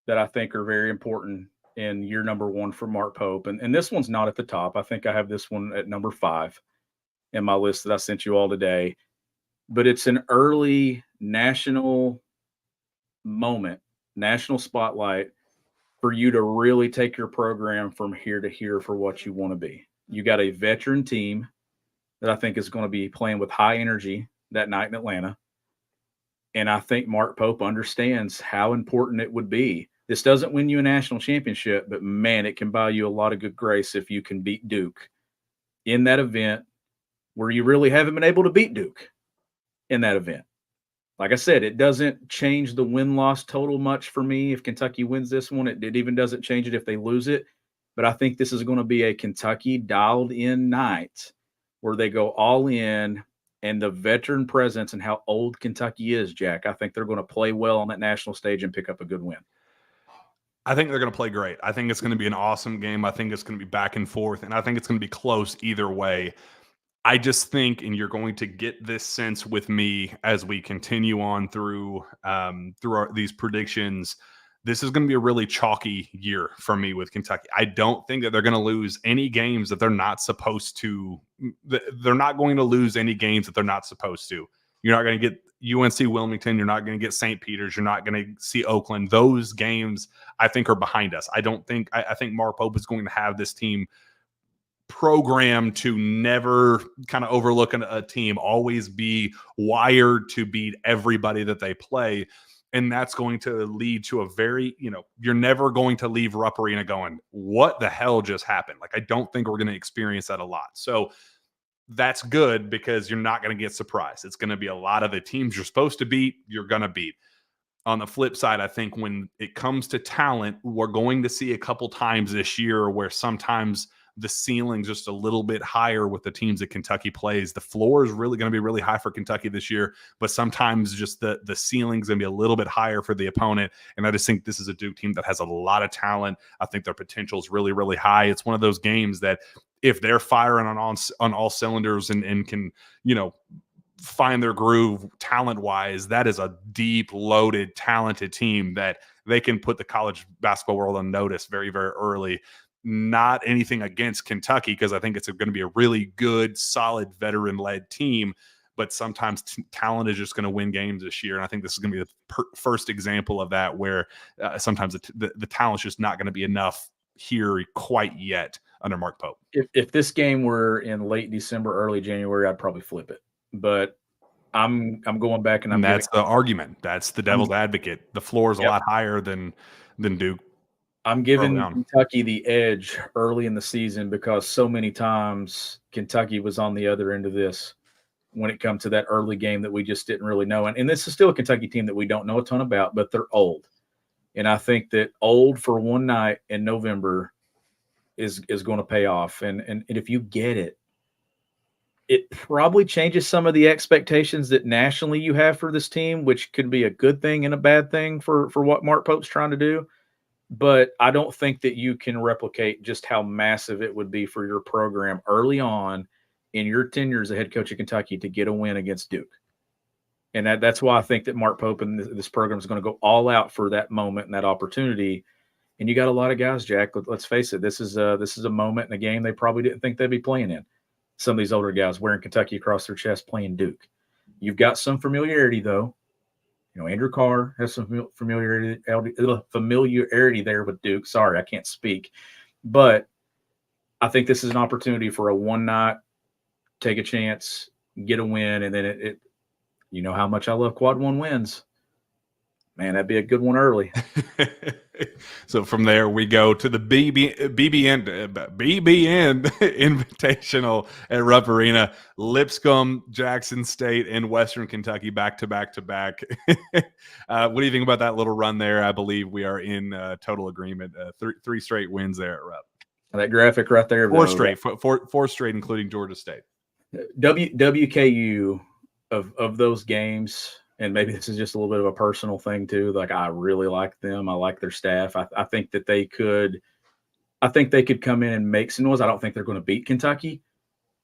that I think are very important in year number 1 for Mark Pope. And this one's not at the top. I think I have this one at number 5 in my list that I sent you all today. But it's an early national moment, national spotlight for you to really take your program from here to here for what you want to be. You got a veteran team that I think is going to be playing with high energy that night in Atlanta. And I think Mark Pope understands how important it would be. This doesn't win you a national championship, but man, it can buy you a lot of good grace if you can beat Duke in that event where you really haven't been able to beat Duke in that event. Like I said, it doesn't change the win-loss total much for me if Kentucky wins this one. It even doesn't change it if they lose it. But I think this is going to be a Kentucky dialed-in night where they go all in, and the veteran presence and how old Kentucky is, Jack, I think they're going to play well on that national stage and pick up a good win. I think they're going to play great. I think it's going to be an awesome game. I think it's going to be back and forth, and I think it's going to be close either way. I just think, and you're going to get this sense with me as we continue on through these predictions, this is going to be a really chalky year for me with Kentucky. I don't think that they're going to lose any games that they're not supposed to. They're not going to lose any games that they're not supposed to. You're not going to get UNC Wilmington. You're not going to get St. Peter's. You're not going to see Oakland. Those games, I think, are behind us. I think Mark Pope is going to have this team programmed to never kind of overlook a team, always be wired to beat everybody that they play. And that's going to lead to a very, you're never going to leave Rupp Arena going, what the hell just happened? Like, I don't think we're going to experience that a lot. So that's good because you're not going to get surprised. It's going to be a lot of the teams you're supposed to beat, you're going to beat. On the flip side, I think when it comes to talent, we're going to see a couple times this year where sometimes the ceiling's just a little bit higher with the teams that Kentucky plays. The floor is really going to be really high for Kentucky this year, but sometimes just the ceiling's going to be a little bit higher for the opponent. And I just think this is a Duke team that has a lot of talent. I think their potential is really, really high. It's one of those games that if they're firing on all cylinders and can, find their groove talent-wise, that is a deep, loaded, talented team that they can put the college basketball world on notice very, very early. Not anything against Kentucky, because I think it's going to be a really good, solid, veteran-led team. But sometimes talent is just going to win games this year. And I think this is going to be the first example of that, where sometimes the talent's just not going to be enough here quite yet under Mark Pope. If this game were in late December, early January, I'd probably flip it. But I'm going back and that's the argument. That's the devil's advocate. The floor is a lot higher than Duke. I'm giving Kentucky the edge early in the season because so many times Kentucky was on the other end of this when it comes to that early game that we just didn't really know. And this is still a Kentucky team that we don't know a ton about, but they're old. And I think that old for one night in November is going to pay off. And if you get it, it probably changes some of the expectations that nationally you have for this team, which could be a good thing and a bad thing for what Mark Pope's trying to do. But I don't think that you can replicate just how massive it would be for your program early on in your tenure as a head coach of Kentucky to get a win against Duke. And that's why I think that Mark Pope and this program is going to go all out for that moment and that opportunity. And you got a lot of guys, Jack. Let's face it. This is a moment in a game they probably didn't think they'd be playing in. Some of these older guys wearing Kentucky across their chest playing Duke. You've got some familiarity, though. You know, Andrew Carr has some familiarity there with Duke. Sorry, I can't speak. But I think this is an opportunity for a one night, take a chance, get a win, and then it you know how much I love quad one wins. Man, that'd be a good one early. So from there, we go to the BBN Invitational at Rupp Arena. Lipscomb, Jackson State, and Western Kentucky back to back. What do you think about that little run there? I believe we are in total agreement. Three straight wins there at Rupp. That graphic right there. Four straight, including Georgia State. WKU of those games. And maybe this is just a little bit of a personal thing too. Like, I really like them. I like their staff. I think that they could come in and make some noise. I don't think they're going to beat Kentucky,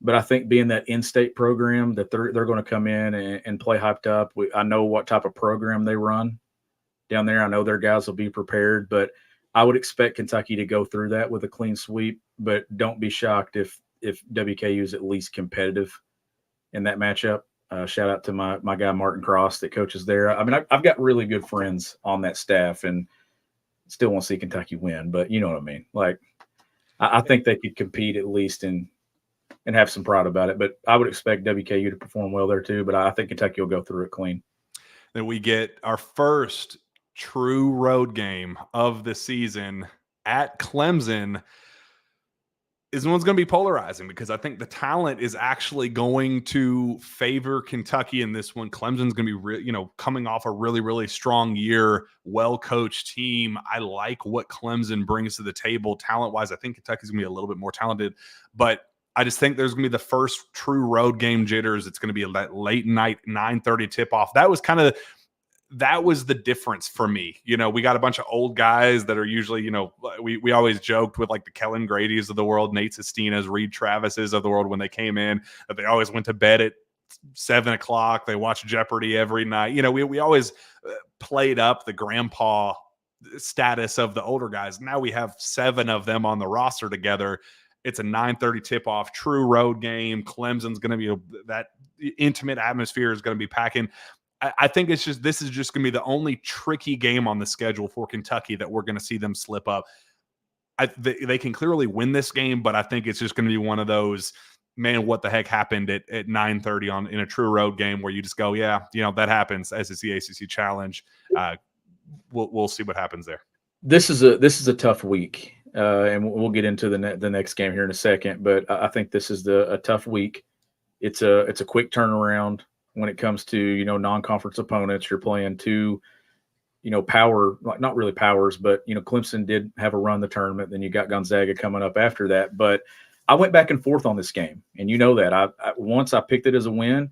but I think being that in-state program that they're going to come in and play hyped up. I know what type of program they run down there. I know their guys will be prepared, but I would expect Kentucky to go through that with a clean sweep. But don't be shocked if WKU is at least competitive in that matchup. Shout out to my guy Martin Cross that coaches there. I mean, I've got really good friends on that staff, and still want to see Kentucky win. But you know what I mean. Like, I think they could compete at least and have some pride about it. But I would expect WKU to perform well there too. But I think Kentucky will go through it clean. Then we get our first true road game of the season at Clemson. This one's going to be polarizing because I think the talent is actually going to favor Kentucky in this one. Clemson's going to be, coming off a really, really strong year, well-coached team. I like what Clemson brings to the table talent-wise. I think Kentucky's going to be a little bit more talented, but I just think there's going to be the first true road game jitters. It's going to be a late night 9:30 tip-off. That was the difference for me. We got a bunch of old guys that are usually, we always joked with like the Kellen Grady's of the world, Nate Sestinas, Reed Travis's of the world when they came in, that they always went to bed at 7 o'clock. They watched Jeopardy every night. We always played up the grandpa status of the older guys. Now we have 7 of them on the roster together. It's a 9:30 tip-off, true road game. Clemson's going to be that intimate atmosphere is going to be packing. I think this is just going to be the only tricky game on the schedule for Kentucky that we're going to see them slip up. They can clearly win this game, but I think it's just going to be one of those, man, what the heck happened at 9:30 in a true road game where you just go, yeah, that happens. SEC ACC challenge. We'll see what happens there. This is a tough week, and we'll get into the next game here in a second. But I think this is a tough week. It's a quick turnaround. When it comes to, non-conference opponents, you're playing two, power, not really powers, but, Clemson did have a run the tournament. Then you got Gonzaga coming up after that. But I went back and forth on this game. And that. Once I picked it as a win.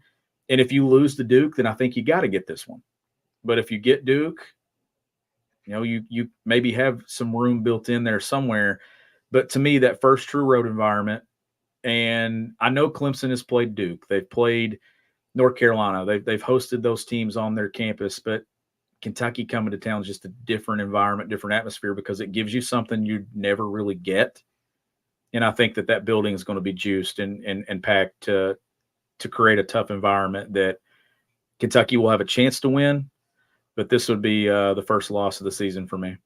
And if you lose to Duke, then I think you got to get this one. But if you get Duke, you maybe have some room built in there somewhere. But to me, that first true road environment, and I know Clemson has played Duke. They've played North Carolina. They've hosted those teams on their campus, but Kentucky coming to town is just a different environment, different atmosphere, because it gives you something you'd never really get. And I think that building is going to be juiced and packed to create a tough environment that Kentucky will have a chance to win. But this would be the first loss of the season for me.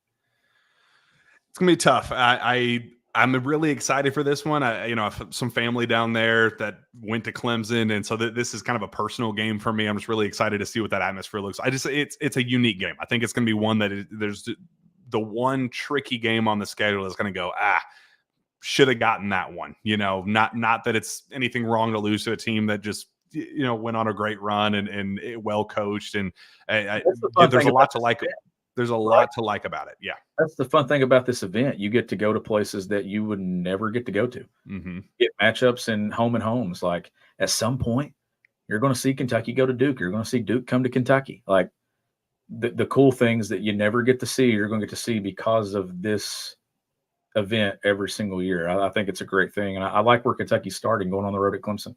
It's gonna be tough. I'm really excited for this one. I have some family down there that went to Clemson, and so this is kind of a personal game for me. I'm just really excited to see what that atmosphere looks. It's a unique game. I think it's going to be one that there's the one tricky game on the schedule that's going to go should have gotten that one. Not that it's anything wrong to lose to a team that just went on a great run and well coached, and there's a lot to like. There's a lot to like about it. Yeah. That's the fun thing about this event. You get to go to places that you would never get to go to. Mm-hmm. Get matchups and homes. Like at some point, you're going to see Kentucky go to Duke. You're going to see Duke come to Kentucky. Like the cool things that you never get to see, you're going to get to see because of this event every single year. I think it's a great thing. And I like where Kentucky's starting, going on the road at Clemson.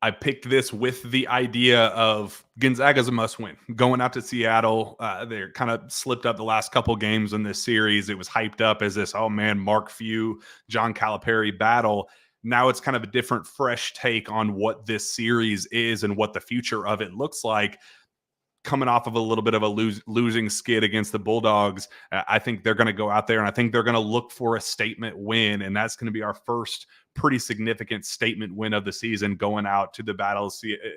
I picked this with the idea of Gonzaga's a must-win. Going out to Seattle, they're kind of slipped up the last couple games in this series. It was hyped up as this, oh man, Mark Few, John Calipari battle. Now it's kind of a different, fresh take on what this series is and what the future of it looks like. Coming off of a little bit of a losing skid against the Bulldogs, I think they're going to go out there and I think they're going to look for a statement win, and that's going to be our first pretty significant statement win of the season, going out to the battle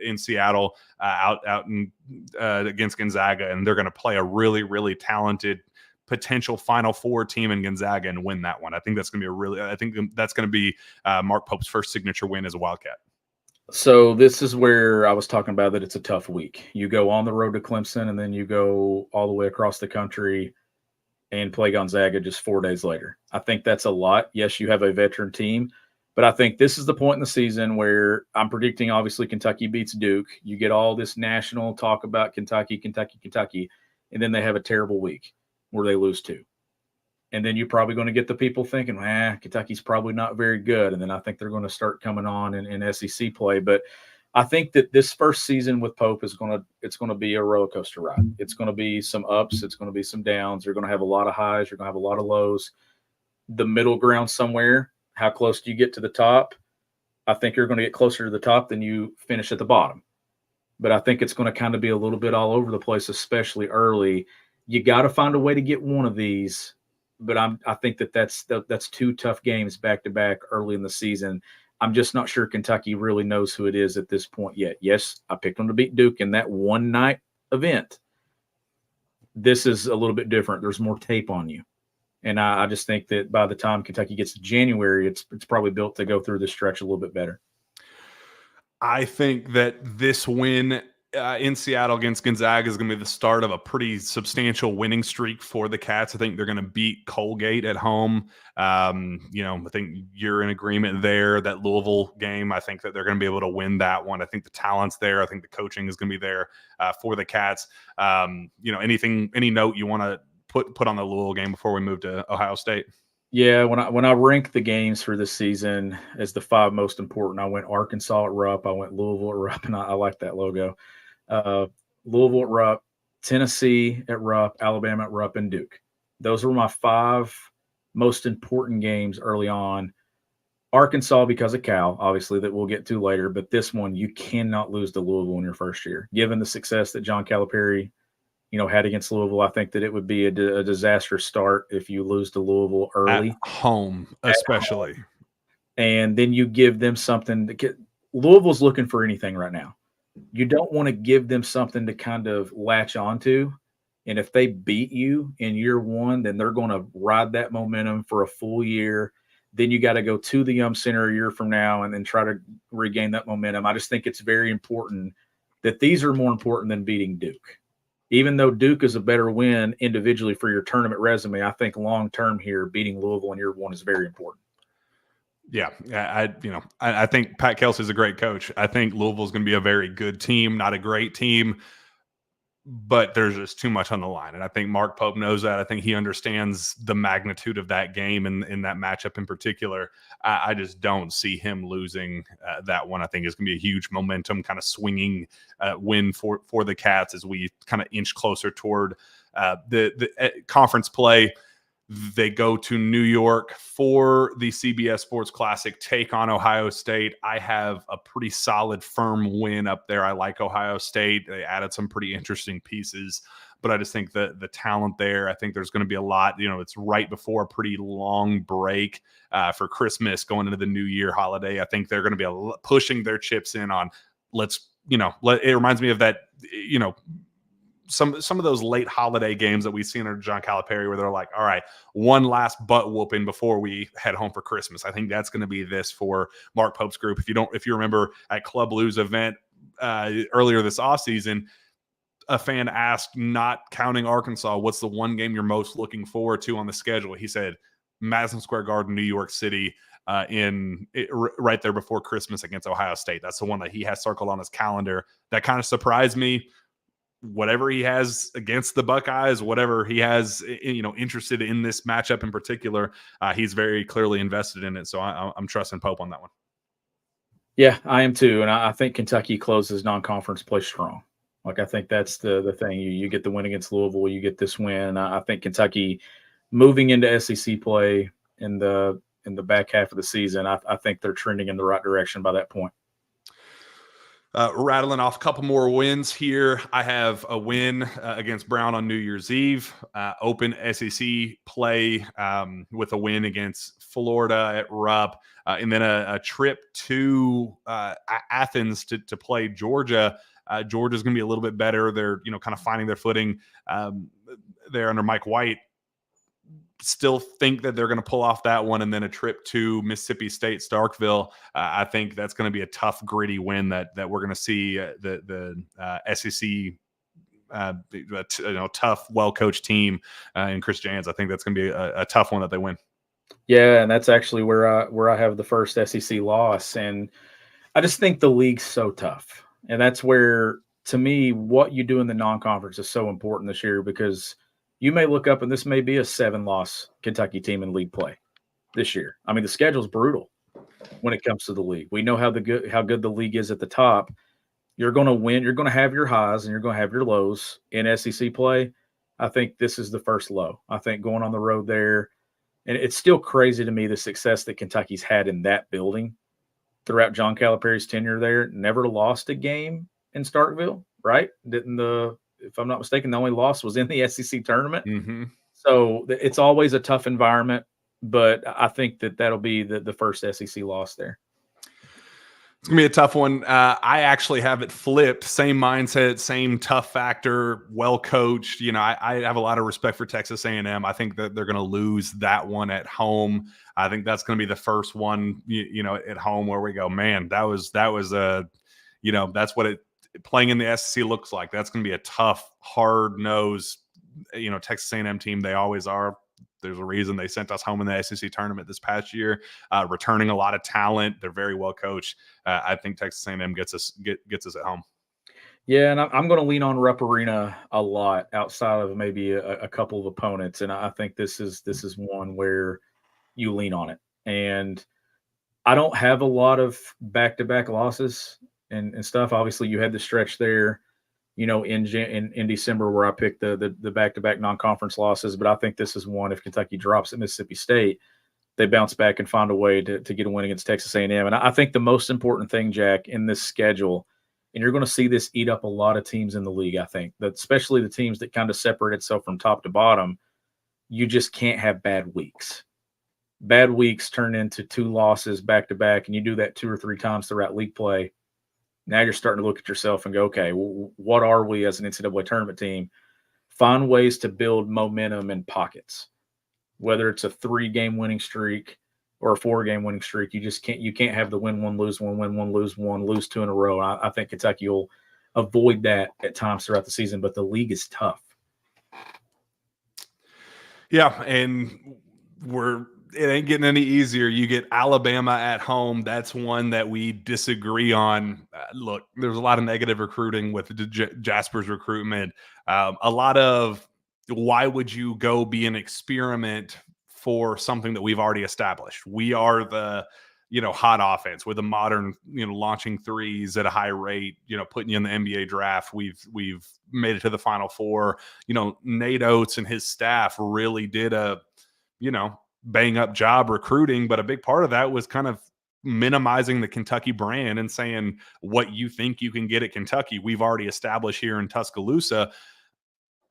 in Seattle, out against Gonzaga, and they're going to play a really, really talented potential Final Four team in Gonzaga and win that one. I think that's going to be Mark Pope's first signature win as a Wildcat. So this is where I was talking about that it's a tough week. You go on the road to Clemson, and then you go all the way across the country and play Gonzaga just 4 days later. I think that's a lot. Yes, you have a veteran team, but I think this is the point in the season where I'm predicting, obviously, Kentucky beats Duke. You get all this national talk about Kentucky, and then they have a terrible week where they lose 2. And then you're probably going to get the people thinking, Kentucky's probably not very good. And then I think they're going to start coming on in SEC play. But I think that this first season with Pope it's going to be a roller coaster ride. It's going to be some ups. It's going to be some downs. You're going to have a lot of highs. You're going to have a lot of lows. The middle ground somewhere, how close do you get to the top? I think you're going to get closer to the top than you finish at the bottom. But I think it's going to kind of be a little bit all over the place, especially early. You got to find a way to get one of these. But I think that's 2 tough games back to back early in the season. I'm just not sure Kentucky really knows who it is at this point yet. Yes, I picked them to beat Duke in that one night event. This is a little bit different. There's more tape on you. And I just think that by the time Kentucky gets to January, it's probably built to go through this stretch a little bit better. I think that this win in Seattle against Gonzaga is going to be the start of a pretty substantial winning streak for the Cats. I think they're going to beat Colgate at home. I think you're in agreement there. That Louisville game, I think that they're going to be able to win that one. I think the talent's there. I think the coaching is going to be there for the Cats. Any note you want to put on the Louisville game before we move to Ohio State? Yeah, when I rank the games for this season as the 5 most important, I went Arkansas at Rupp, I went Louisville at Rupp, and I like that logo. Louisville at Rupp, Tennessee at Rupp, Alabama at Rupp, and Duke. Those were my 5 most important games early on. Arkansas because of Cal, obviously, that we'll get to later, but this one you cannot lose to Louisville in your first year. Given the success that John Calipari had against Louisville, I think that it would be a disastrous start if you lose to Louisville early. At home, especially. At home. And then you give them something. Louisville's looking for anything right now. You don't want to give them something to kind of latch onto. And if they beat you in year 1, then they're going to ride that momentum for a full year. Then you got to go to the Yum Center a year from now and then try to regain that momentum. I just think it's very important that these are more important than beating Duke. Even though Duke is a better win individually for your tournament resume, I think long-term here, beating Louisville in year 1 is very important. Yeah, I think Pat Kelsey's a great coach. I think Louisville's going to be a very good team, not a great team. but there's just too much on the line. And I think Mark Pope knows that. I think he understands the magnitude of that game and in that matchup in particular. I just don't see him losing that one. I think it's going to be a huge momentum kind of swinging win for the Cats as we kind of inch closer toward the conference play. They go to New York for the CBS Sports Classic, take on Ohio State. I have a pretty solid, firm win up there. I like Ohio State. They added some pretty interesting pieces, but I just think the talent there, I think there's going to be a lot. It's right before a pretty long break for Christmas going into the New Year holiday. I think they're going to be pushing their chips in on it reminds me of that, some of those late holiday games that we've seen under John Calipari where they're like, all right, one last butt whooping before we head home for Christmas. I think that's going to be this for Mark Pope's group. If you remember at Club Lou's event earlier this offseason, a fan asked, not counting Arkansas, what's the one game you're most looking forward to on the schedule? He said Madison Square Garden, New York City, right there before Christmas against Ohio State. That's the one that he has circled on his calendar. That kind of surprised me. Whatever he has against the Buckeyes, whatever he has, interested in this matchup in particular, he's very clearly invested in it. So I'm trusting Pope on that one. Yeah, I am too. And I think Kentucky closes non-conference play strong. Like, I think that's the thing. You get the win against Louisville, you get this win. I think Kentucky moving into SEC play in the back half of the season, I think they're trending in the right direction by that point. Rattling off a couple more wins here. I have a win against Brown on New Year's Eve. Open SEC play with a win against Florida at Rupp. And then a trip to Athens to play Georgia. Georgia's going to be a little bit better. They're kind of finding their footing there under Mike White. Still think that they're going to pull off that one, and then a trip to Mississippi State, Starkville. I think that's going to be a tough, gritty win that we're going to see the SEC, tough, well-coached team in Chris Jans. I think that's going to be a tough one that they win. Yeah, and that's actually where I have the first SEC loss, and I just think the league's so tough, and that's where, to me, what you do in the non-conference is so important this year, because you may look up and this may be a 7-loss Kentucky team in league play this year. I mean, the schedule's brutal when it comes to the league. We know how good the league is at the top. You're going to win. You're going to have your highs and you're going to have your lows in SEC play. I think this is the first low. I think going on the road there, and it's still crazy to me the success that Kentucky's had in that building throughout John Calipari's tenure there. Never lost a game in Starkville, right? If I'm not mistaken, the only loss was in the SEC tournament. Mm-hmm. So it's always a tough environment, but I think that'll be the first SEC loss there. It's going to be a tough one. I actually have it flipped. Same mindset, same tough factor, well-coached. I have a lot of respect for Texas A&M. I think that they're going to lose that one at home. I think that's going to be the first one, at home where we go, man, that was that's what playing in the SEC looks like. That's going to be a tough, hard-nosed, Texas A&M team. They always are. There's a reason they sent us home in the SEC tournament this past year, returning a lot of talent. They're very well coached. I think Texas A&M gets us at home. Yeah, and I'm going to lean on Rupp Arena a lot outside of maybe a couple of opponents, and I think this is one where you lean on it. And I don't have a lot of back-to-back losses and stuff. Obviously, you had the stretch there, in December where I picked the back-to-back non-conference losses. But I think this is one, if Kentucky drops at Mississippi State, they bounce back and find a way to get a win against Texas A&M. And I think the most important thing, Jack, in this schedule, and you're going to see this eat up a lot of teams in the league, I think, that especially the teams that kind of separate itself from top to bottom, you just can't have bad weeks. Bad weeks turn into 2 losses back-to-back, and you do that 2 or 3 times throughout league play. Now you're starting to look at yourself and go, okay, what are we as an NCAA tournament team? Find ways to build momentum in pockets, whether it's a 3-game winning streak or a 4-game winning streak. You can't have the win 1, lose 1, win 1, lose 2 in a row. I think Kentucky will avoid that at times throughout the season, but the league is tough. Yeah, and it ain't getting any easier. You get Alabama at home. That's one that we disagree on. Look, there's a lot of negative recruiting with Jasper's recruitment. A lot of why would you go be an experiment for something that we've already established? We are the hot offense with a modern, launching threes at a high rate, putting you in the NBA draft. We've made it to the Final Four. Nate Oates and his staff really did a bang up job recruiting, but a big part of that was kind of minimizing the Kentucky brand and saying what you think you can get at Kentucky, we've already established here in Tuscaloosa.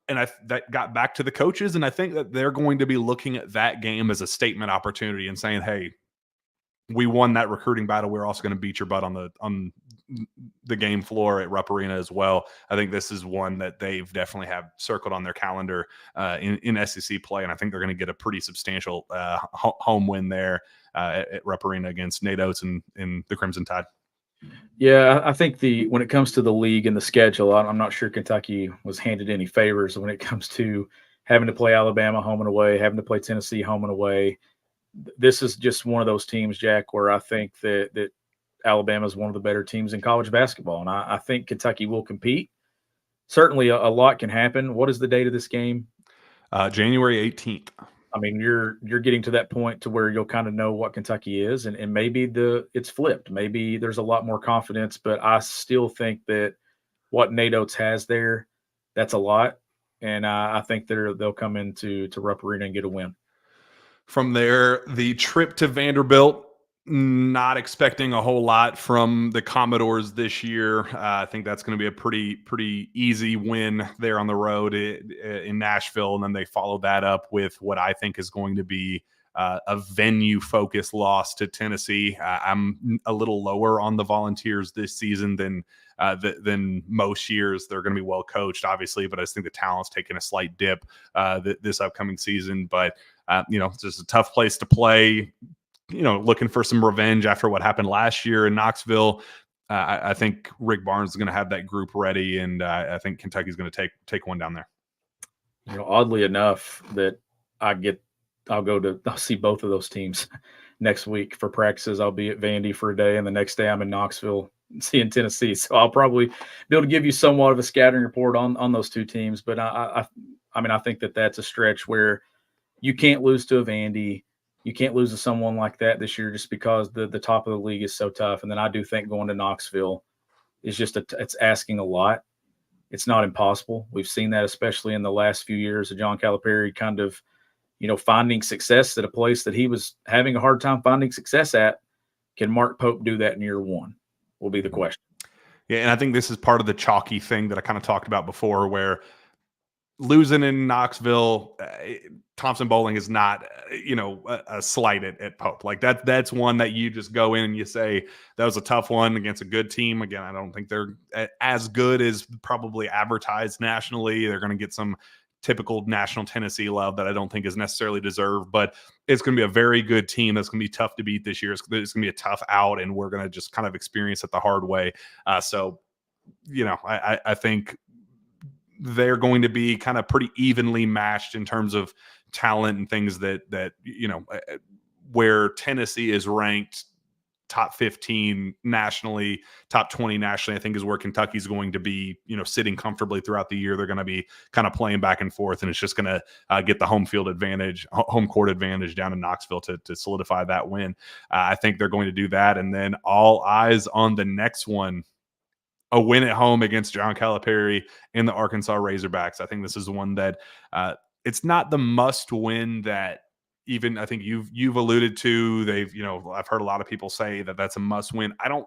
And that got back to the coaches, and I think that they're going to be looking at that game as a statement opportunity and saying, hey, we won that recruiting battle. We're also going to beat your butt on the game floor at Rupp Arena as well. I think this is one that they've definitely have circled on their calendar in SEC play, and I think they're going to get a pretty substantial home win there at Rupp Arena against Nate Oates and the Crimson Tide. Yeah, I think when it comes to the league and the schedule, I'm not sure Kentucky was handed any favors when it comes to having to play Alabama home and away, having to play Tennessee home and away. This is just one of those teams, Jack, where I think that Alabama is one of the better teams in college basketball, and I think Kentucky will compete. Certainly, a lot can happen. What is the date of this game? January 18th. I mean, you're getting to that point to where you'll kind of know what Kentucky is, and maybe it's flipped. Maybe there's a lot more confidence, but I still think that what Nate Oates has there, that's a lot, and I think they'll come into Rupp Arena and get a win. From there, the trip to Vanderbilt, not expecting a whole lot from the Commodores this year. I think that's going to be a pretty easy win there on the road in Nashville. And then they follow that up with what I think is going to be a venue-focused loss to Tennessee. I'm a little lower on the Volunteers this season than most years. They're going to be well coached, obviously, but I just think the talent's taking a slight dip this upcoming season. But it's just a tough place to play. Looking for some revenge after what happened last year in Knoxville. I think Rick Barnes is going to have that group ready, and I think Kentucky's going to take one down there. Oddly enough, that I'll see both of those teams next week for practices. I'll be at Vandy for a day, and the next day I'm in Knoxville seeing Tennessee. So I'll probably be able to give you somewhat of a scattering report on those two teams. But I think that's a stretch where you can't lose to a Vandy. You can't lose to someone like that this year just because the top of the league is so tough. And then I do think going to Knoxville is just it's asking a lot. It's not impossible. We've seen that, especially in the last few years of John Calipari kind of, finding success at a place that he was having a hard time finding success at. Can Mark Pope do that in year one? Will be the question. Yeah, and I think this is part of the chalky thing that I kind of talked about before, where losing in Knoxville, Thompson Bowling is not, a slight at Pope. Like that's one that you just go in and you say that was a tough one against a good team. Again, I don't think they're as good as probably advertised nationally. They're going to get some typical national Tennessee love that I don't think is necessarily deserved, but it's going to be a very good team that's going to be tough to beat this year. It's going to be a tough out, and we're going to just kind of experience it the hard way. I think they're going to be kind of pretty evenly matched in terms of talent and things that where Tennessee is ranked top 15 nationally, top 20 nationally, I think is where Kentucky's going to be, sitting comfortably throughout the year. They're going to be kind of playing back and forth, and it's just going to get the home court advantage down in Knoxville to solidify that win. I think they're going to do that. And then all eyes on the next one, a win at home against John Calipari and the Arkansas Razorbacks. I think this is one that it's not the must win that even I think you've alluded to. I've heard a lot of people say that that's a must win. I don't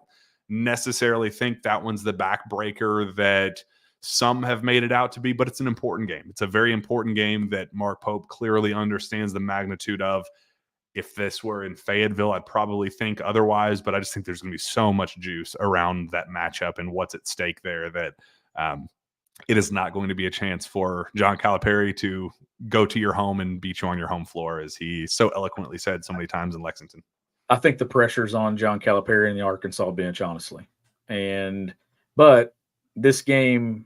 necessarily think that one's the backbreaker that some have made it out to be, but it's an important game. It's a very important game that Mark Pope clearly understands the magnitude of. If this were in Fayetteville, I'd probably think otherwise, but I just think there's going to be so much juice around that matchup and what's at stake there that it is not going to be a chance for John Calipari to go to your home and beat you on your home floor, as he so eloquently said so many times in Lexington. I think the pressure's on John Calipari and the Arkansas bench, honestly. But this game,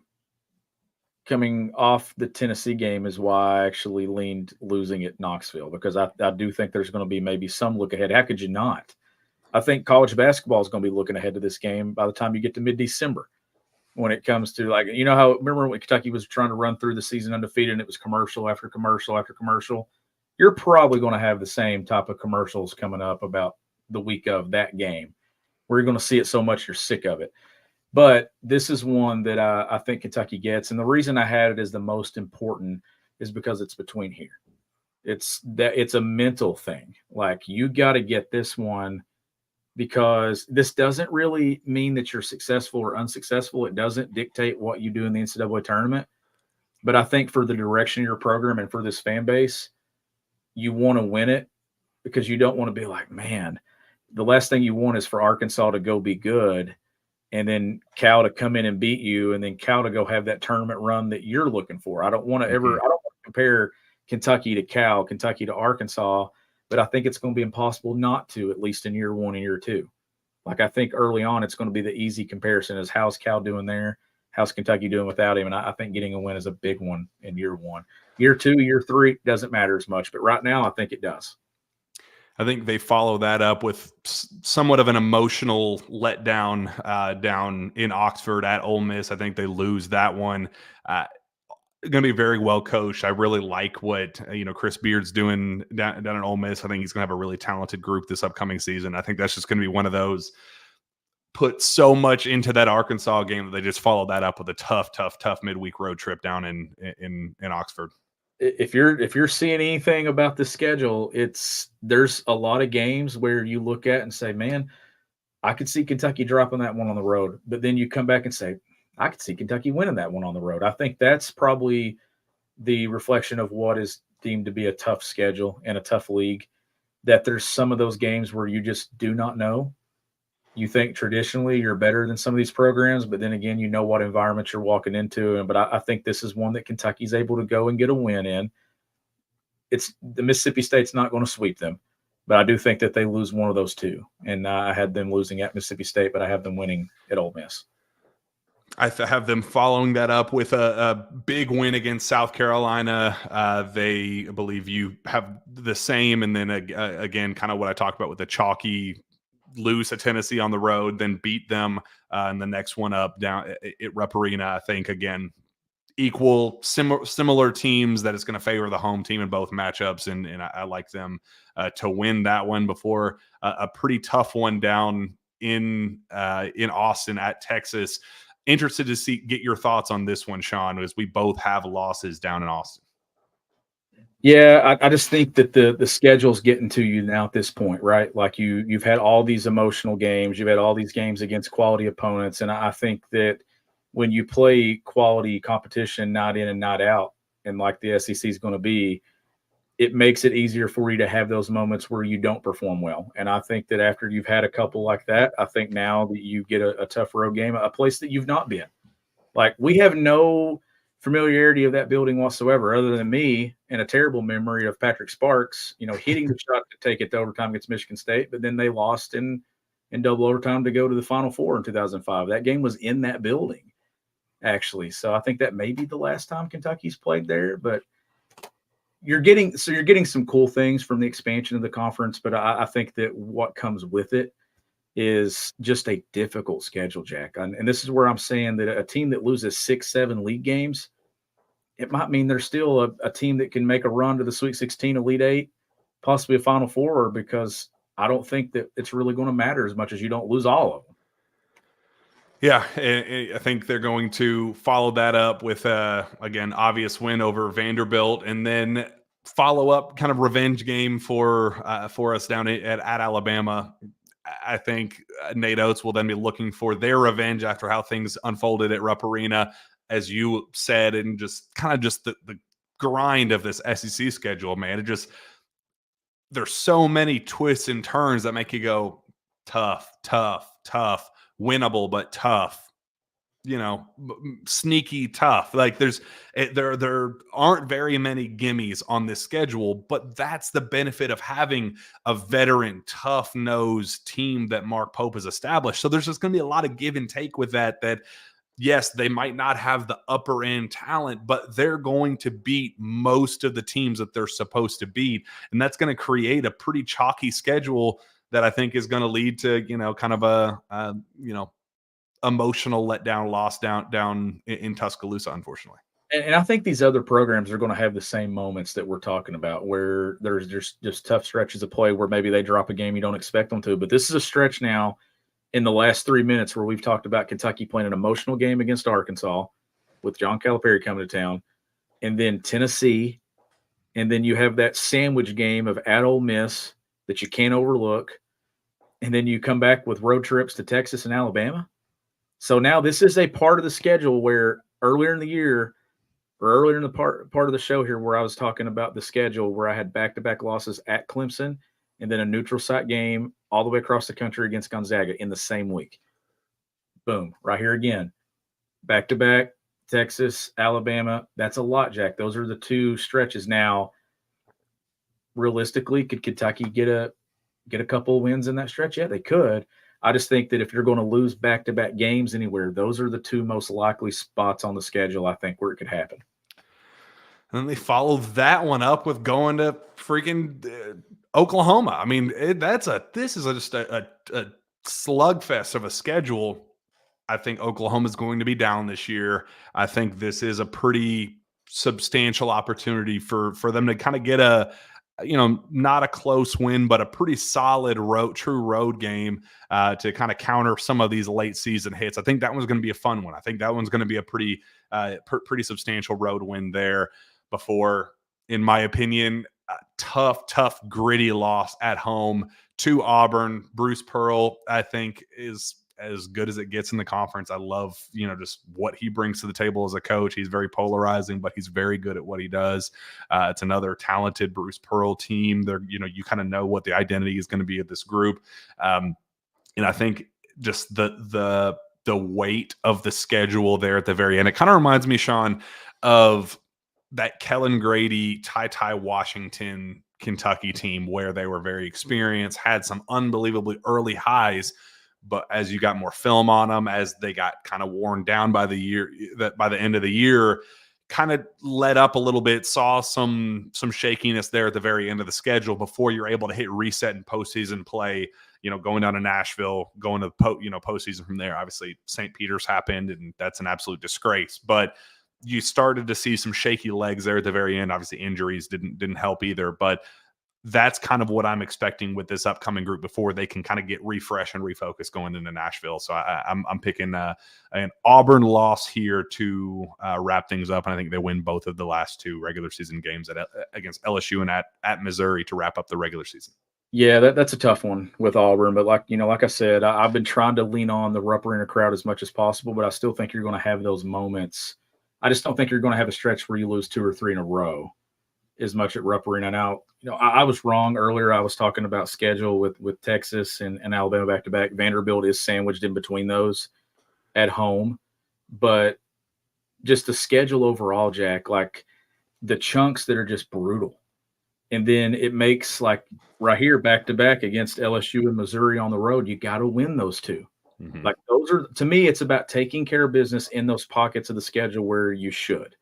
coming off the Tennessee game is why I actually leaned losing at Knoxville, because I do think there's going to be maybe some look ahead. How could you not? I think college basketball is going to be looking ahead to this game by the time you get to mid-December, when it comes to, like, you know how, remember when Kentucky was trying to run through the season undefeated and it was commercial after commercial after commercial? You're probably going to have the same type of commercials coming up about the week of that game, where you're going to see it so much you're sick of it. But this is one that I think Kentucky gets. And the reason I had it as the most important is because it's between here. It's a mental thing. Like, you got to get this one, because this doesn't really mean that you're successful or unsuccessful. It doesn't dictate what you do in the NCAA tournament. But I think for the direction of your program and for this fan base, you want to win it, because you don't want to be like, man, the last thing you want is for Arkansas to go be good and then Cal to come in and beat you, and then Cal to go have that tournament run that you're looking for. I don't want to I don't want to compare Kentucky to Cal, Kentucky to Arkansas, but I think it's going to be impossible not to, at least in year one and year two. Like, I think early on, it's going to be the easy comparison is, how's Cal doing there? How's Kentucky doing without him? And I think getting a win is a big one in year one. Year two, year three, doesn't matter as much. But right now, I think it does. I think they follow that up with somewhat of an emotional letdown down in Oxford at Ole Miss. I think they lose that one. Going to be very well coached. I really like what Chris Beard's doing down at Ole Miss. I think he's going to have a really talented group this upcoming season. I think that's just going to be one of those, put so much into that Arkansas game that they just follow that up with a tough midweek road trip down in Oxford. If you're seeing anything about the schedule, there's a lot of games where you look at and say, man, I could see Kentucky dropping that one on the road. But then you come back and say, I could see Kentucky winning that one on the road. I think that's probably the reflection of what is deemed to be a tough schedule and a tough league, that there's some of those games where you just do not know. You think traditionally you're better than some of these programs, but then again, you know what environment you're walking into. But I think this is one that Kentucky's able to go and get a win in. It's the Mississippi State's not going to sweep them, but I do think that they lose one of those two. And I had them losing at Mississippi State, but I have them winning at Ole Miss. I have them following that up with a big win against South Carolina. They believe you have the same, and then again, kind of what I talked about with the chalky, lose to Tennessee on the road, then beat them and the next one up down at Rupp Arena. I think, again, similar teams that it's going to favor the home team in both matchups, and I like them to win that one before a pretty tough one down in Austin at Texas. Interested to get your thoughts on this one, Sean, as we both have losses down in Austin. Yeah, I just think that the schedule's getting to you now at this point, right? Like, you've had all these emotional games, you've had all these games against quality opponents, and I think that when you play quality competition night in and night out, and like the SEC is going to be, it makes it easier for you to have those moments where you don't perform well. And I think that after you've had a couple like that, I think now that you get a tough road game, a place that you've not been. Like, we have no familiarity of that building whatsoever, other than me and a terrible memory of Patrick Sparks, hitting the shot to take it to overtime against Michigan State, but then they lost in double overtime to go to the Final Four in 2005. That game was in that building, actually. So I think that may be the last time Kentucky's played there, but you're getting some cool things from the expansion of the conference, but I think that what comes with it is just a difficult schedule, Jack. And this is where I'm saying that a team that loses 6-7 league games, it might mean they're still a team that can make a run to the Sweet 16, Elite Eight, possibly a Final Four, because I don't think that it's really going to matter as much as you don't lose all of them. Yeah, I think they're going to follow that up with, again, obvious win over Vanderbilt, and then follow up kind of revenge game for us down at Alabama. I think Nate Oates will then be looking for their revenge after how things unfolded at Rupp Arena, as you said, and just the grind of this SEC schedule, man. There's so many twists and turns that make you go tough, winnable, but tough, sneaky tough. Like, there aren't very many gimmies on this schedule, but that's the benefit of having a veteran, tough-nosed team that Mark Pope has established. So there's just going to be a lot of give and take with that yes, they might not have the upper end talent, but they're going to beat most of the teams that they're supposed to beat. And that's going to create a pretty chalky schedule that I think is going to lead to, kind of a emotional letdown loss down in Tuscaloosa, unfortunately. And I think these other programs are going to have the same moments that we're talking about, where there's just tough stretches of play where maybe they drop a game you don't expect them to. But this is a stretch now in the last 3 minutes where we've talked about Kentucky playing an emotional game against Arkansas with John Calipari coming to town, and then Tennessee, and then you have that sandwich game of at Ole Miss that you can't overlook, and then you come back with road trips to Texas and Alabama. So now this is a part of the schedule where earlier in the year, or earlier in the part of the show here, where I was talking about the schedule where I had back-to-back losses at Clemson and then a neutral site game all the way across the country against Gonzaga in the same week. Boom, right here again. Back-to-back, Texas, Alabama. That's a lot, Jack. Those are the two stretches. Now, realistically, could Kentucky get a couple of wins in that stretch? Yeah, they could. I just think that if you're going to lose back-to-back games anywhere, those are the two most likely spots on the schedule, I think, where it could happen. And then they followed that one up with going to freaking Oklahoma. I mean, this is just a slugfest of a schedule. I think Oklahoma is going to be down this year. I think this is a pretty substantial opportunity for them to kind of get not a close win, but a pretty solid true road game to kind of counter some of these late season hits. I think that one's going to be a fun one. I think that one's going to be a pretty substantial road win there before, in my opinion, a tough, gritty loss at home to Auburn. Bruce Pearl, I think, is as good as it gets in the conference. I love, just what he brings to the table as a coach. He's very polarizing, but he's very good at what he does. It's another talented Bruce Pearl team. They're, you kind of know what the identity is going to be of this group. And I think just the weight of the schedule there at the very end, it kind of reminds me, Sean, of that Kellen Grady, Ty Washington, Kentucky team, where they were very experienced, had some unbelievably early highs, but as you got more film on them, as they got kind of worn down by the end of the year, kind of let up a little bit, saw some shakiness there at the very end of the schedule before you're able to hit reset and postseason play, going down to Nashville, going to postseason from there. Obviously St. Peter's happened, and that's an absolute disgrace, but you started to see some shaky legs there at the very end. Obviously injuries didn't help either, but that's kind of what I'm expecting with this upcoming group before they can kind of get refreshed and refocused going into Nashville. So I'm picking an Auburn loss here to wrap things up, and I think they win both of the last two regular season games against LSU and at Missouri to wrap up the regular season. Yeah, that's a tough one with Auburn, but like I said, I've been trying to lean on the upper end crowd as much as possible, but I still think you're going to have those moments. I just don't think you're going to have a stretch where you lose 2 or 3 in a row as much at Rupp Arena. Now, I was wrong earlier. I was talking about schedule with Texas and Alabama back-to-back. Vanderbilt is sandwiched in between those at home. But just the schedule overall, Jack, like the chunks that are just brutal. And then it makes, like, right here, back-to-back against LSU and Missouri on the road, you got to win those two. Mm-hmm. Like, those are, to me, it's about taking care of business in those pockets of the schedule where you should.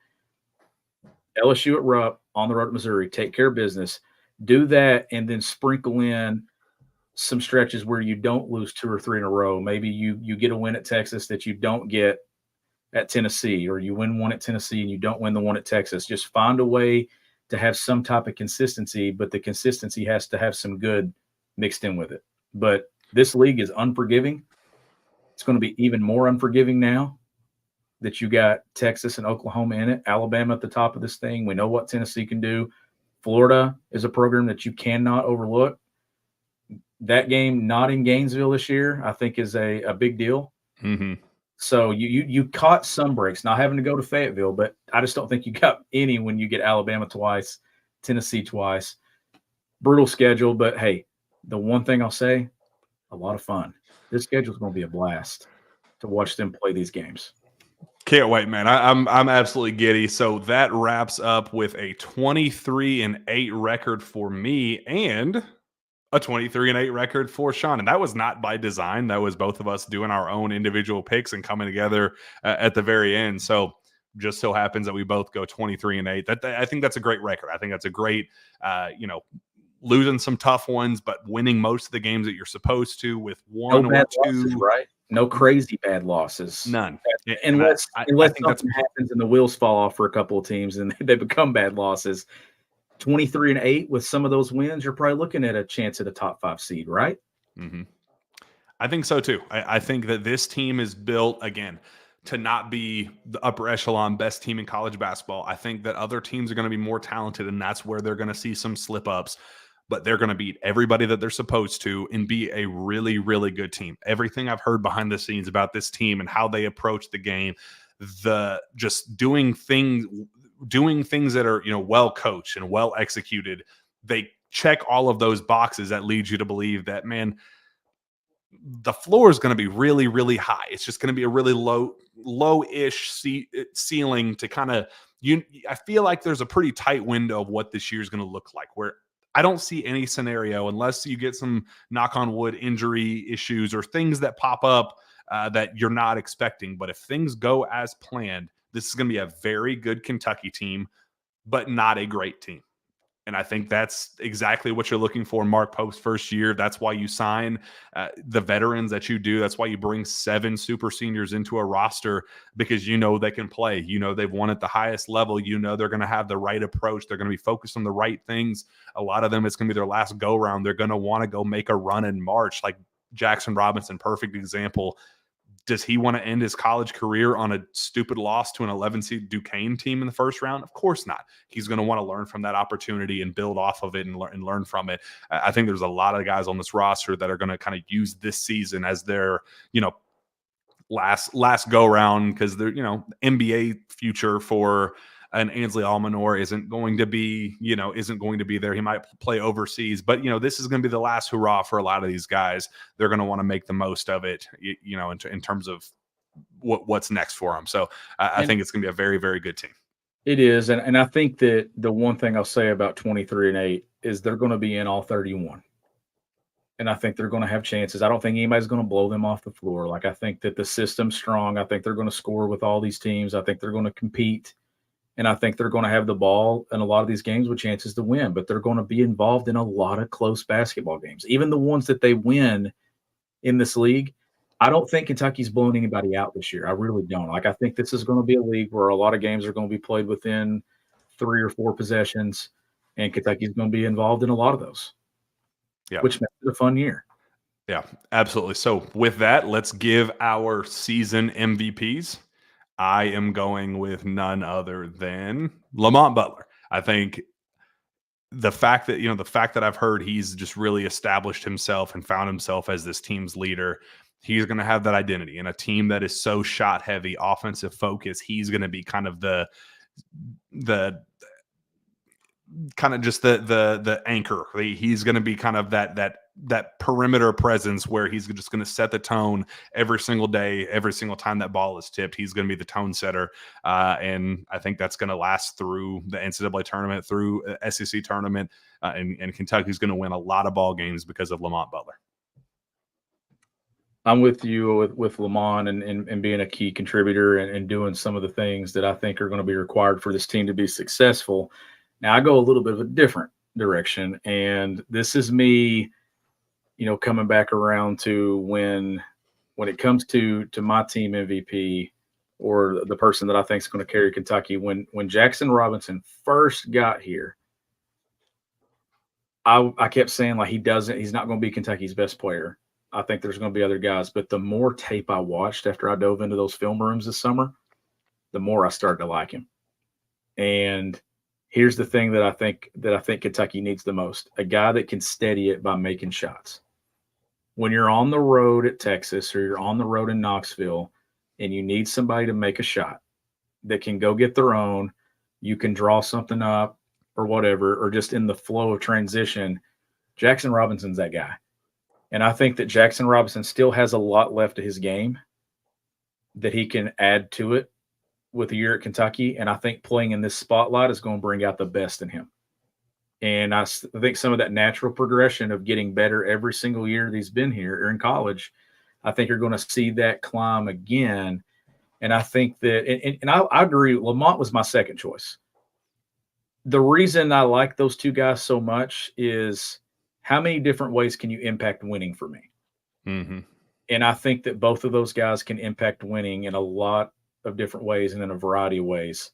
LSU at Rupp, on the road to Missouri, take care of business. Do that, and then sprinkle in some stretches where you don't lose 2 or 3 in a row. Maybe you get a win at Texas that you don't get at Tennessee, or you win one at Tennessee and you don't win the one at Texas. Just find a way to have some type of consistency, but the consistency has to have some good mixed in with it. But this league is unforgiving. It's going to be even more unforgiving now that you got Texas and Oklahoma in it, Alabama at the top of this thing. We know what Tennessee can do. Florida is a program that you cannot overlook. That game not in Gainesville this year, I think, is a big deal. Mm-hmm. So you caught some breaks, not having to go to Fayetteville, but I just don't think you got any when you get Alabama twice, Tennessee twice. Brutal schedule, but hey, the one thing I'll say, a lot of fun. This schedule is going to be a blast to watch them play these games. Can't wait, man. I'm absolutely giddy. So that wraps up with a 23-8 record for me, and a 23-8 record for Sean. And that was not by design. That was both of us doing our own individual picks and coming together at the very end. So just so happens that we both go 23-8. I think that's a great record. I think that's a great, losing some tough ones, but winning most of the games that you're supposed to with one No or bad two. losses, right? No crazy bad losses. None. Unless I think that's something happens and the wheels fall off for a couple of teams and they become bad losses. 23-8 with some of those wins, you're probably looking at a chance at a top 5 seed, right? Mm-hmm. I think so too. I think that this team is built, again, to not be the upper echelon best team in college basketball. I think that other teams are going to be more talented, and that's where they're going to see some slip ups, but they're going to beat everybody that they're supposed to and be a really, really good team. Everything I've heard behind the scenes about this team and how they approach the game, the just doing things that are, well coached and well executed, they check all of those boxes that lead you to believe that, man, the floor is going to be really, really high. It's just going to be a really low-ish ceiling to kind of I feel like there's a pretty tight window of what this year is going to look like, where I don't see any scenario, unless you get some knock on wood injury issues or things that pop up that you're not expecting. But if things go as planned, this is going to be a very good Kentucky team, but not a great team. And I think that's exactly what you're looking for in Mark Pope's first year. That's why you sign the veterans that you do. That's why you bring 7 super seniors into a roster, because they can play. They've won at the highest level. They're going to have the right approach. They're going to be focused on the right things. A lot of them, it's going to be their last go-round. They're going to want to go make a run in March, like Jackson Robinson, perfect example. Does he want to end his college career on a stupid loss to an 11-seed Duquesne team in the first round? Of course not. He's going to want to learn from that opportunity and build off of it and learn from it. I think there's a lot of guys on this roster that are going to kind of use this season as their, last go round, because they're, NBA future for an Ansley Almanor isn't going to be there. He might play overseas, but this is going to be the last hurrah for a lot of these guys. They're going to want to make the most of it, in terms of what's next for them. So I think it's going to be a very, very good team. It is, and I think that the one thing I'll say about 23-8 is they're going to be in all 31. And I think they're going to have chances. I don't think anybody's going to blow them off the floor. Like, I think that the system's strong. I think they're going to score with all these teams. I think they're going to compete. And I think they're going to have the ball in a lot of these games with chances to win. But they're going to be involved in a lot of close basketball games. Even the ones that they win in this league, I don't think Kentucky's blown anybody out this year. I really don't. Like, I think this is going to be a league where a lot of games are going to be played within 3 or 4 possessions. And Kentucky's going to be involved in a lot of those. Yeah. Which makes it a fun year. Yeah, absolutely. So with that, let's give our season MVPs. I am going with none other than Lamont Butler. I think the fact that I've heard he's just really established himself and found himself as this team's leader, he's going to have that identity in a team that is so shot heavy, offensive focus. He's going to be kind of the kind of just the anchor. He's going to be kind of that perimeter presence where he's just going to set the tone every single day, every single time that ball is tipped. He's going to be the tone setter, and I think that's going to last through the NCAA tournament, through SEC tournament, and Kentucky's going to win a lot of ball games because of Lamont Butler. I'm with you with Lamont and being a key contributor and doing some of the things that I think are going to be required for this team to be successful. Now, I go a little bit of a different direction, and this is me, coming back around to when it comes to my team MVP or the person that I think is going to carry Kentucky. When Jackson Robinson first got here, I kept saying, like, he's not going to be Kentucky's best player. I think there's going to be other guys, but the more tape I watched after I dove into those film rooms this summer, the more I started to like him. And here's the thing that I think Kentucky needs the most: a guy that can steady it by making shots. When you're on the road at Texas or you're on the road in Knoxville and you need somebody to make a shot that can go get their own, you can draw something up or whatever, or just in the flow of transition, Jackson Robinson's that guy. And I think that Jackson Robinson still has a lot left of his game that he can add to it with a year at Kentucky. And I think playing in this spotlight is going to bring out the best in him. And I think some of that natural progression of getting better every single year that he's been here or in college, I think you're going to see that climb again. And I think that, and I agree, Lamont was my second choice. The reason I like those two guys so much is how many different ways can you impact winning for me? Mm-hmm. And I think that both of those guys can impact winning in a lot of different ways and in a variety of ways.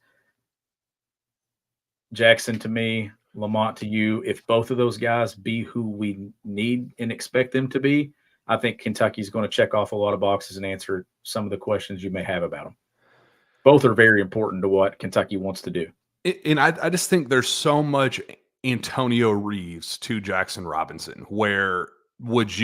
Jackson to me, Lamont to you. If both of those guys be who we need and expect them to be, I think Kentucky's going to check off a lot of boxes and answer some of the questions you may have about them. Both are very important to what Kentucky wants to do. And I just think there's so much Antonio Reeves to Jackson Robinson. Where would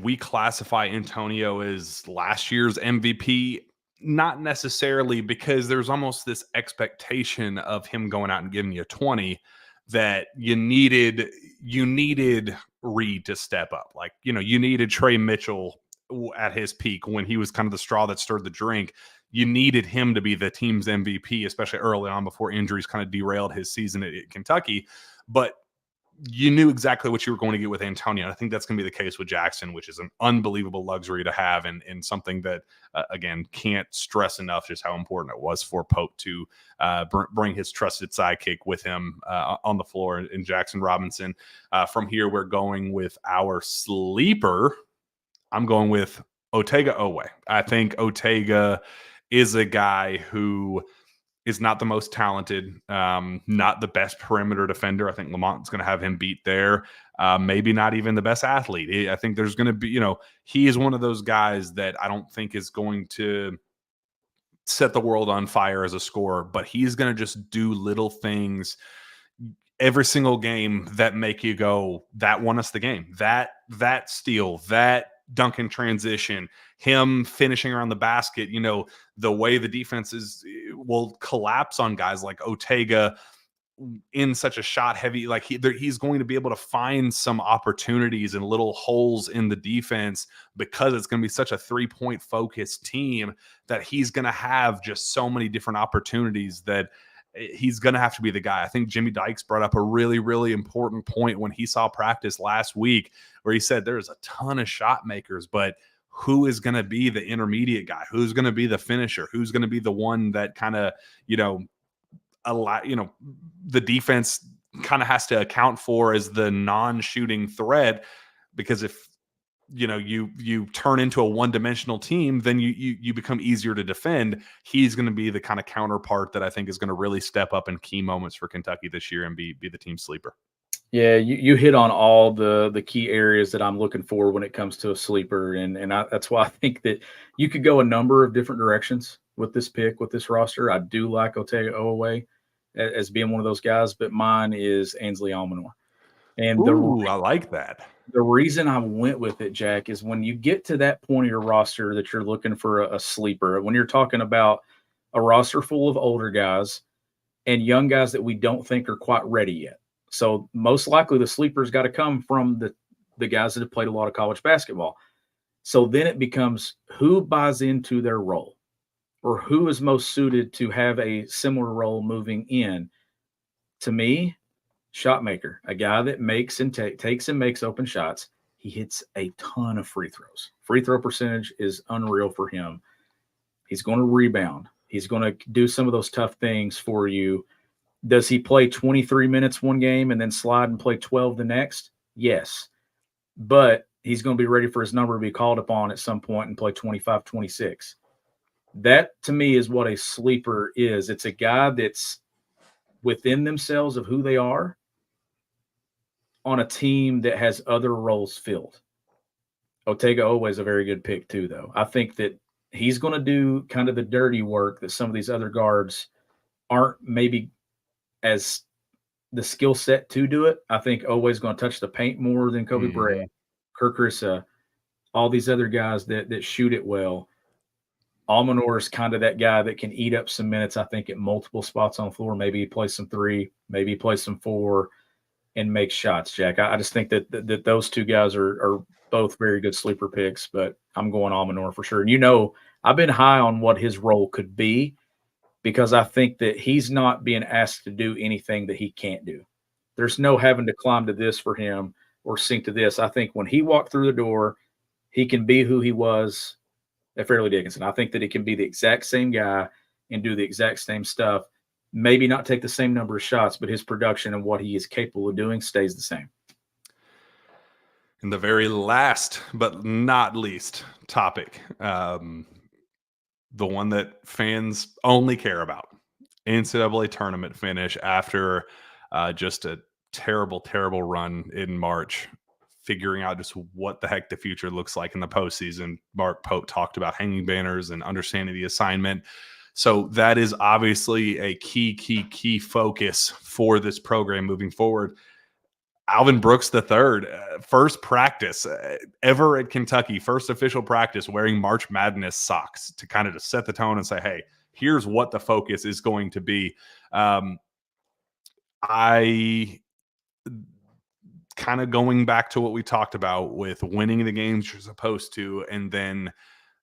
we classify Antonio as last year's MVP? Not necessarily, because there's almost this expectation of him going out and giving you 20 that you needed Reed to step up. Like, you needed Trey Mitchell at his peak when he was kind of the straw that stirred the drink. You needed him to be the team's MVP, especially early on before injuries kind of derailed his season at Kentucky. But you knew exactly what you were going to get with Antonio. And I think that's going to be the case with Jackson, which is an unbelievable luxury to have, and something that, again, can't stress enough just how important it was for Pope to bring his trusted sidekick with him on the floor in Jackson Robinson. From here, we're going with our sleeper. I'm going with Otega Oweh. I think Otega is a guy who is not the most talented, not the best perimeter defender. I think Lamont's going to have him beat there. Maybe not even the best athlete. I think there's going to be, he is one of those guys that I don't think is going to set the world on fire as a scorer, but he's going to just do little things every single game that make you go, that won us the game. That steal, that dunk in transition, him finishing around the basket, the way the defenses will collapse on guys like Otega in such a shot heavy, like he's going to be able to find some opportunities and little holes in the defense, because it's going to be such a 3-point focused team that he's going to have just so many different opportunities that he's going to have to be the guy. I think Jimmy Dykes brought up a really, really important point when he saw practice last week, where he said there's a ton of shot makers, but who is going to be the intermediate guy? Who's going to be the finisher? Who's going to be the one that kind of, the defense kind of has to account for as the non-shooting threat? Because if, you turn into a one-dimensional team, then you become easier to defend. He's going to be the kind of counterpart that I think is going to really step up in key moments for Kentucky this year and be the team sleeper. Yeah, you hit on all the key areas that I'm looking for when it comes to a sleeper, and that's why I think that you could go a number of different directions with this pick, with this roster. I do like Otega Oweh as being one of those guys, but mine is Ainsley Almanor. And I like that. The reason I went with it, Jack, is when you get to that point of your roster that you're looking for a sleeper, when you're talking about a roster full of older guys and young guys that we don't think are quite ready yet. So most likely the sleeper's got to come from the guys that have played a lot of college basketball. So then it becomes who buys into their role, or who is most suited to have a similar role moving in. To me, shot maker, a guy that makes and takes and makes open shots. He hits a ton of free throws. Free throw percentage is unreal for him. He's going to rebound. He's going to do some of those tough things for you. Does he play 23 minutes one game and then slide and play 12 the next? Yes. But he's going to be ready for his number to be called upon at some point and play 25, 26. That, to me, is what a sleeper is. It's a guy that's within themselves of who they are on a team that has other roles filled. Otega Oweh is a very good pick too, though. I think that he's going to do kind of the dirty work that some of these other guards aren't maybe as the skill set to do it. I think Oweh is going to touch the paint more than Kobe Bryant, Kirk Rissa, all these other guys that shoot it well. Almanor is kind of that guy that can eat up some minutes, I think, at multiple spots on the floor. Maybe he plays some 3, maybe he plays some 4 and makes shots, Jack. I just think that those two guys are both very good sleeper picks, but I'm going Almanor for sure. And I've been high on what his role could be, because I think that he's not being asked to do anything that he can't do. There's no having to climb to this for him or sink to this. I think when he walked through the door, he can be who he was at Fairleigh Dickinson. I think that he can be the exact same guy and do the exact same stuff. Maybe not take the same number of shots, but his production and what he is capable of doing stays the same. And the very last, but not least, topic, the one that fans only care about, NCAA tournament finish after just a terrible, terrible run in March, figuring out just what the heck the future looks like in the postseason. Mark Pope talked about hanging banners and understanding the assignment. So that is obviously a key focus for this program moving forward. Alvin Brooks III, first practice ever at Kentucky, first official practice wearing March Madness socks to kind of just set the tone and say, hey, here's what the focus is going to be. I kind of going back to what we talked about with winning the games you're supposed to, and then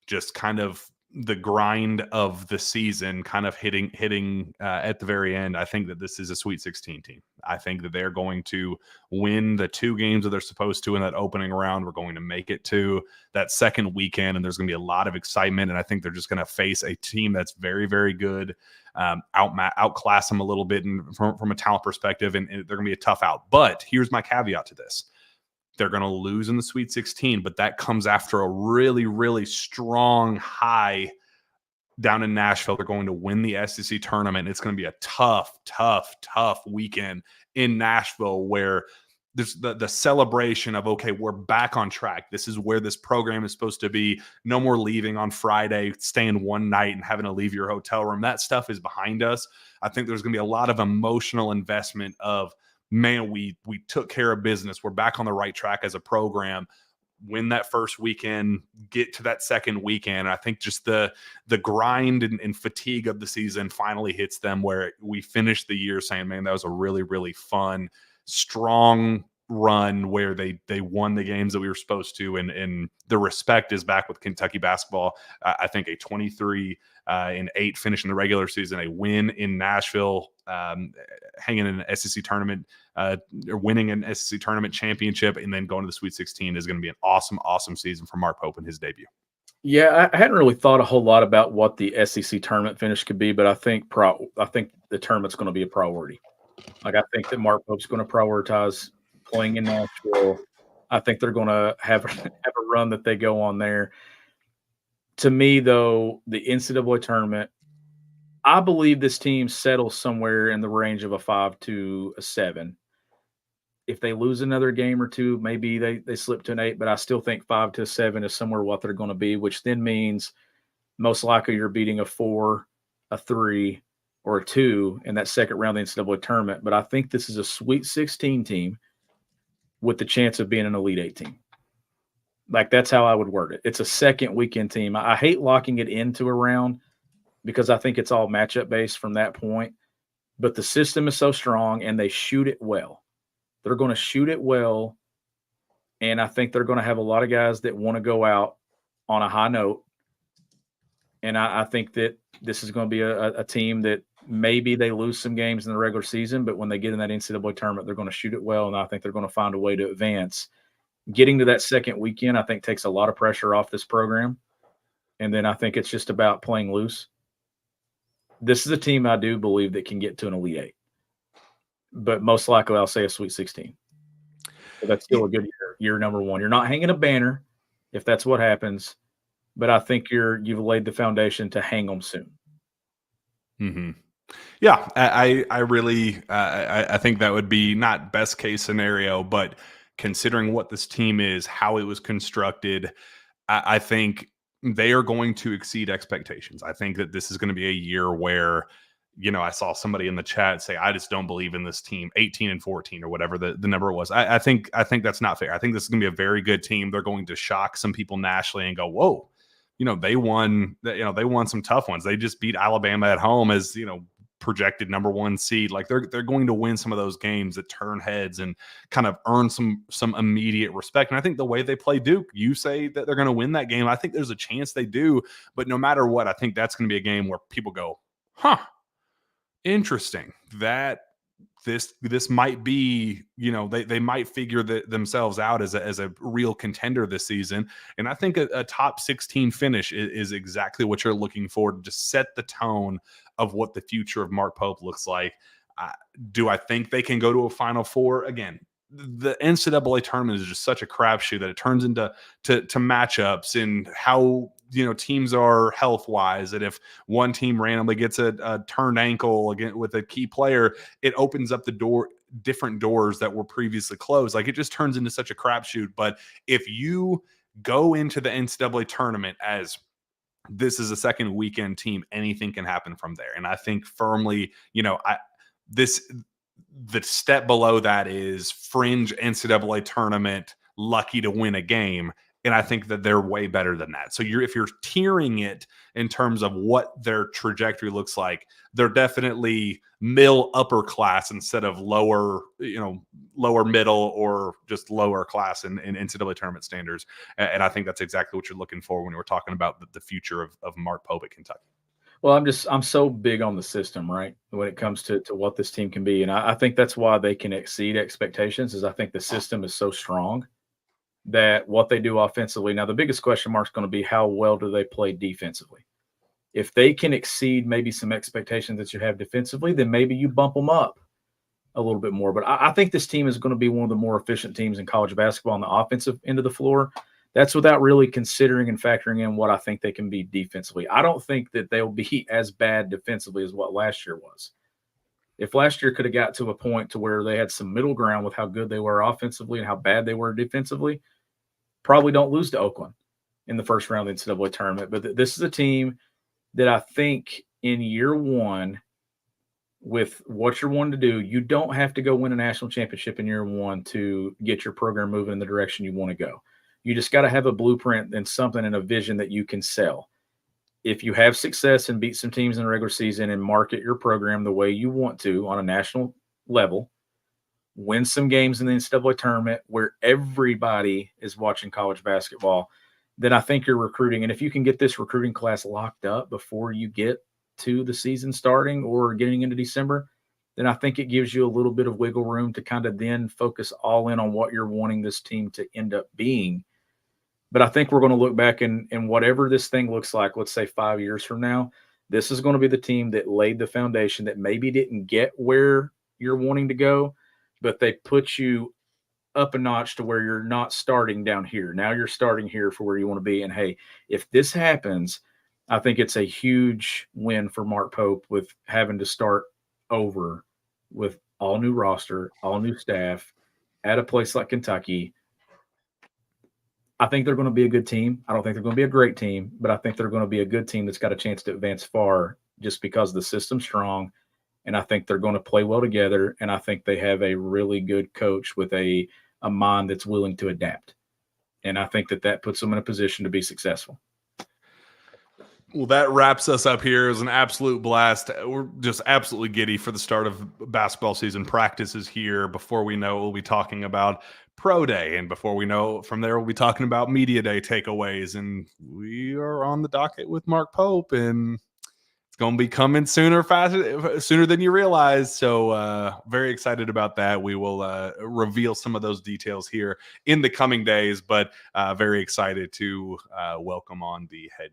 just kind of the grind of the season kind of hitting at the very end. I think that this is a Sweet 16 team. I think that they're going to win the 2 games that they're supposed to in that opening round. We're going to make it to that second weekend, and there's going to be a lot of excitement. And I think they're just going to face a team that's very, very good, outclass them a little bit from a talent perspective, and they're going to be a tough out. But here's my caveat to this. They're going to lose in the Sweet 16, but that comes after a really, really strong high down in Nashville. They're going to win the SEC tournament. It's going to be a tough weekend in Nashville where there's the celebration of, okay, we're back on track. This is where this program is supposed to be. No more leaving on Friday, staying one night and having to leave your hotel room. That stuff is behind us. I think there's going to be a lot of emotional investment of, man, we took care of business. We're back on the right track as a program. Win that first weekend, get to that second weekend. And I think just the grind and fatigue of the season finally hits them, where we finish the year saying, man, that was a really, really fun, strong run where they won the games that we were supposed to. And the respect is back with Kentucky basketball. I think a 23-8 finish in the regular season, a win in Nashville, hanging in an SEC tournament, or winning an SEC tournament championship, and then going to the Sweet 16 is going to be an awesome season for Mark Pope in his debut. Yeah, I hadn't really thought a whole lot about what the SEC tournament finish could be, but I think the tournament's going to be a priority. Like, I think that Mark Pope's going to prioritize playing in Nashville. I think they're going to have a run that they go on there. To me, though, the NCAA tournament, I believe this team settles somewhere in the range of a 5 to a 7. If they lose another game or two, maybe they slip to an 8, but I still think 5 to 7 is somewhere what they're going to be, which then means most likely you're beating a 4, a 3, or a 2 in that second round of the NCAA tournament. But I think this is a Sweet 16 team with the chance of being an Elite 8 team. Like, that's how I would word it. It's a second weekend team. I hate locking it into a round because I think it's all matchup based from that point. But the system is so strong and they shoot it well. They're going to shoot it well. And I think they're going to have a lot of guys that want to go out on a high note. And I think that this is going to be a team that maybe they lose some games in the regular season, but when they get in that NCAA tournament, they're going to shoot it well. And I think they're going to find a way to advance. Getting to that second weekend, I think, takes a lot of pressure off this program. And then I think it's just about playing loose. This is a team I do believe that can get to an Elite 8. But most likely I'll say a Sweet 16. So that's still a good year number 1. You're not hanging a banner if that's what happens, but I think you've laid the foundation to hang them soon. Mm-hmm. Yeah, I really I think that would be not best case scenario, but considering what this team is, how it was constructed, I think they are going to exceed expectations. I think that this is going to be a year where, I saw somebody in the chat say, I just don't believe in this team, 18-14 or whatever the number was. I think that's not fair. I think this is going to be a very good team. They're going to shock some people nationally and go, whoa, they won some tough ones. They just beat Alabama at home as, projected number 1 seed. Like, they're going to win some of those games that turn heads and kind of earn some immediate respect. And I think the way they play Duke, you say that they're going to win that game. I think there's a chance they do, but no matter what, I think that's going to be a game where people go, huh, interesting. That this might be, they might figure themselves out as a real contender this season. And I think a top 16 finish is exactly what you're looking for to just set the tone of what the future of Mark Pope looks like. Do I think they can go to a Final Four? Again, the NCAA tournament is just such a crapshoot that it turns into matchups and how teams are health wise. And if one team randomly gets a turned ankle again with a key player, it opens up different doors that were previously closed. Like, it just turns into such a crapshoot. But if you go into the NCAA tournament as this is a second weekend team, anything can happen from there. And I think firmly, the step below that is fringe NCAA tournament, lucky to win a game. And I think that they're way better than that. So if you're tiering it in terms of what their trajectory looks like, they're definitely middle upper class instead of lower middle or just lower class in NCAA tournament standards. And I think that's exactly what you're looking for when we're talking about the future of Mark Pope at Kentucky. Well, I'm so big on the system, right? When it comes to what this team can be. And I think that's why they can exceed expectations, is I think the system is so strong that what they do offensively. Now, the biggest question mark is going to be how well do they play defensively? If they can exceed maybe some expectations that you have defensively, then maybe you bump them up a little bit more. But I think this team is going to be one of the more efficient teams in college basketball on the offensive end of the floor. That's without really considering and factoring in what I think they can be defensively. I don't think that they'll be as bad defensively as what last year was. If last year could have got to a point to where they had some middle ground with how good they were offensively and how bad they were defensively, probably don't lose to Oakland in the first round of the NCAA tournament. But this is a team that I think in year one, with what you're wanting to do, you don't have to go win a national championship in year one to get your program moving in the direction you want to go. You just got to have a blueprint and something and a vision that you can sell. If you have success and beat some teams in the regular season and market your program the way you want to on a national level, win some games in the NCAA tournament where everybody is watching college basketball, then I think you're recruiting. And if you can get this recruiting class locked up before you get to the season starting or getting into December, then I think it gives you a little bit of wiggle room to kind of then focus all in on what you're wanting this team to end up being. But I think we're going to look back and whatever this thing looks like, let's say 5 years from now, this is going to be the team that laid the foundation that maybe didn't get where you're wanting to go, but they put you up a notch to where you're not starting down here. Now you're starting here for where you want to be. And hey, if this happens, I think it's a huge win for Mark Pope with having to start over with all new roster, all new staff at a place like Kentucky. I think they're going to be a good team. I don't think they're going to be a great team, but I think they're going to be a good team that's got a chance to advance far just because the system's strong. And I think they're going to play well together. And I think they have a really good coach with a mind that's willing to adapt. And I think that puts them in a position to be successful. Well, that wraps us up here. It was an absolute blast. We're just absolutely giddy for the start of basketball season. Practice is here. Before we know it, we'll be talking about Pro Day. And before we know from there, we'll be talking about Media Day takeaways. And we are on the docket with Mark Pope. And it's going to be coming sooner than you realize. So very excited about that. We will reveal some of those details here in the coming days. But very excited to welcome on the head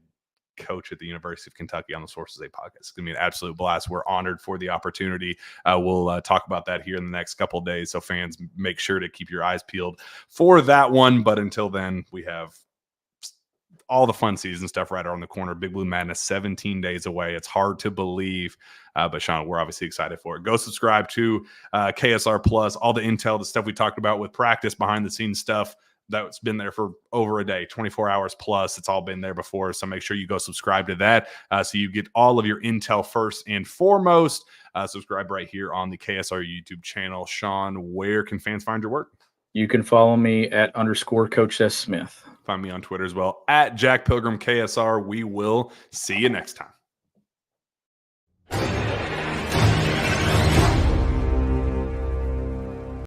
coach at the University of Kentucky on the Sources 8 podcast. It's going to be an absolute blast. We're honored for the opportunity. We'll talk about that here in the next couple of days. So fans, make sure to keep your eyes peeled for that one. But until then, we have all the fun season stuff right around the corner. Big Blue Madness, 17 days away. It's hard to believe. But Sean, we're obviously excited for it. Go subscribe to KSR Plus, all the intel, the stuff we talked about with practice, behind the scenes stuff. That's been there for over a day, 24 hours plus. It's all been there before. So make sure you go subscribe to that so you get all of your intel first and foremost. Subscribe right here on the KSR YouTube channel. Sean, where can fans find your work? You can follow me at _Coach S. Smith. Find me on Twitter as well, at Jack Pilgrim KSR. We will see you next time.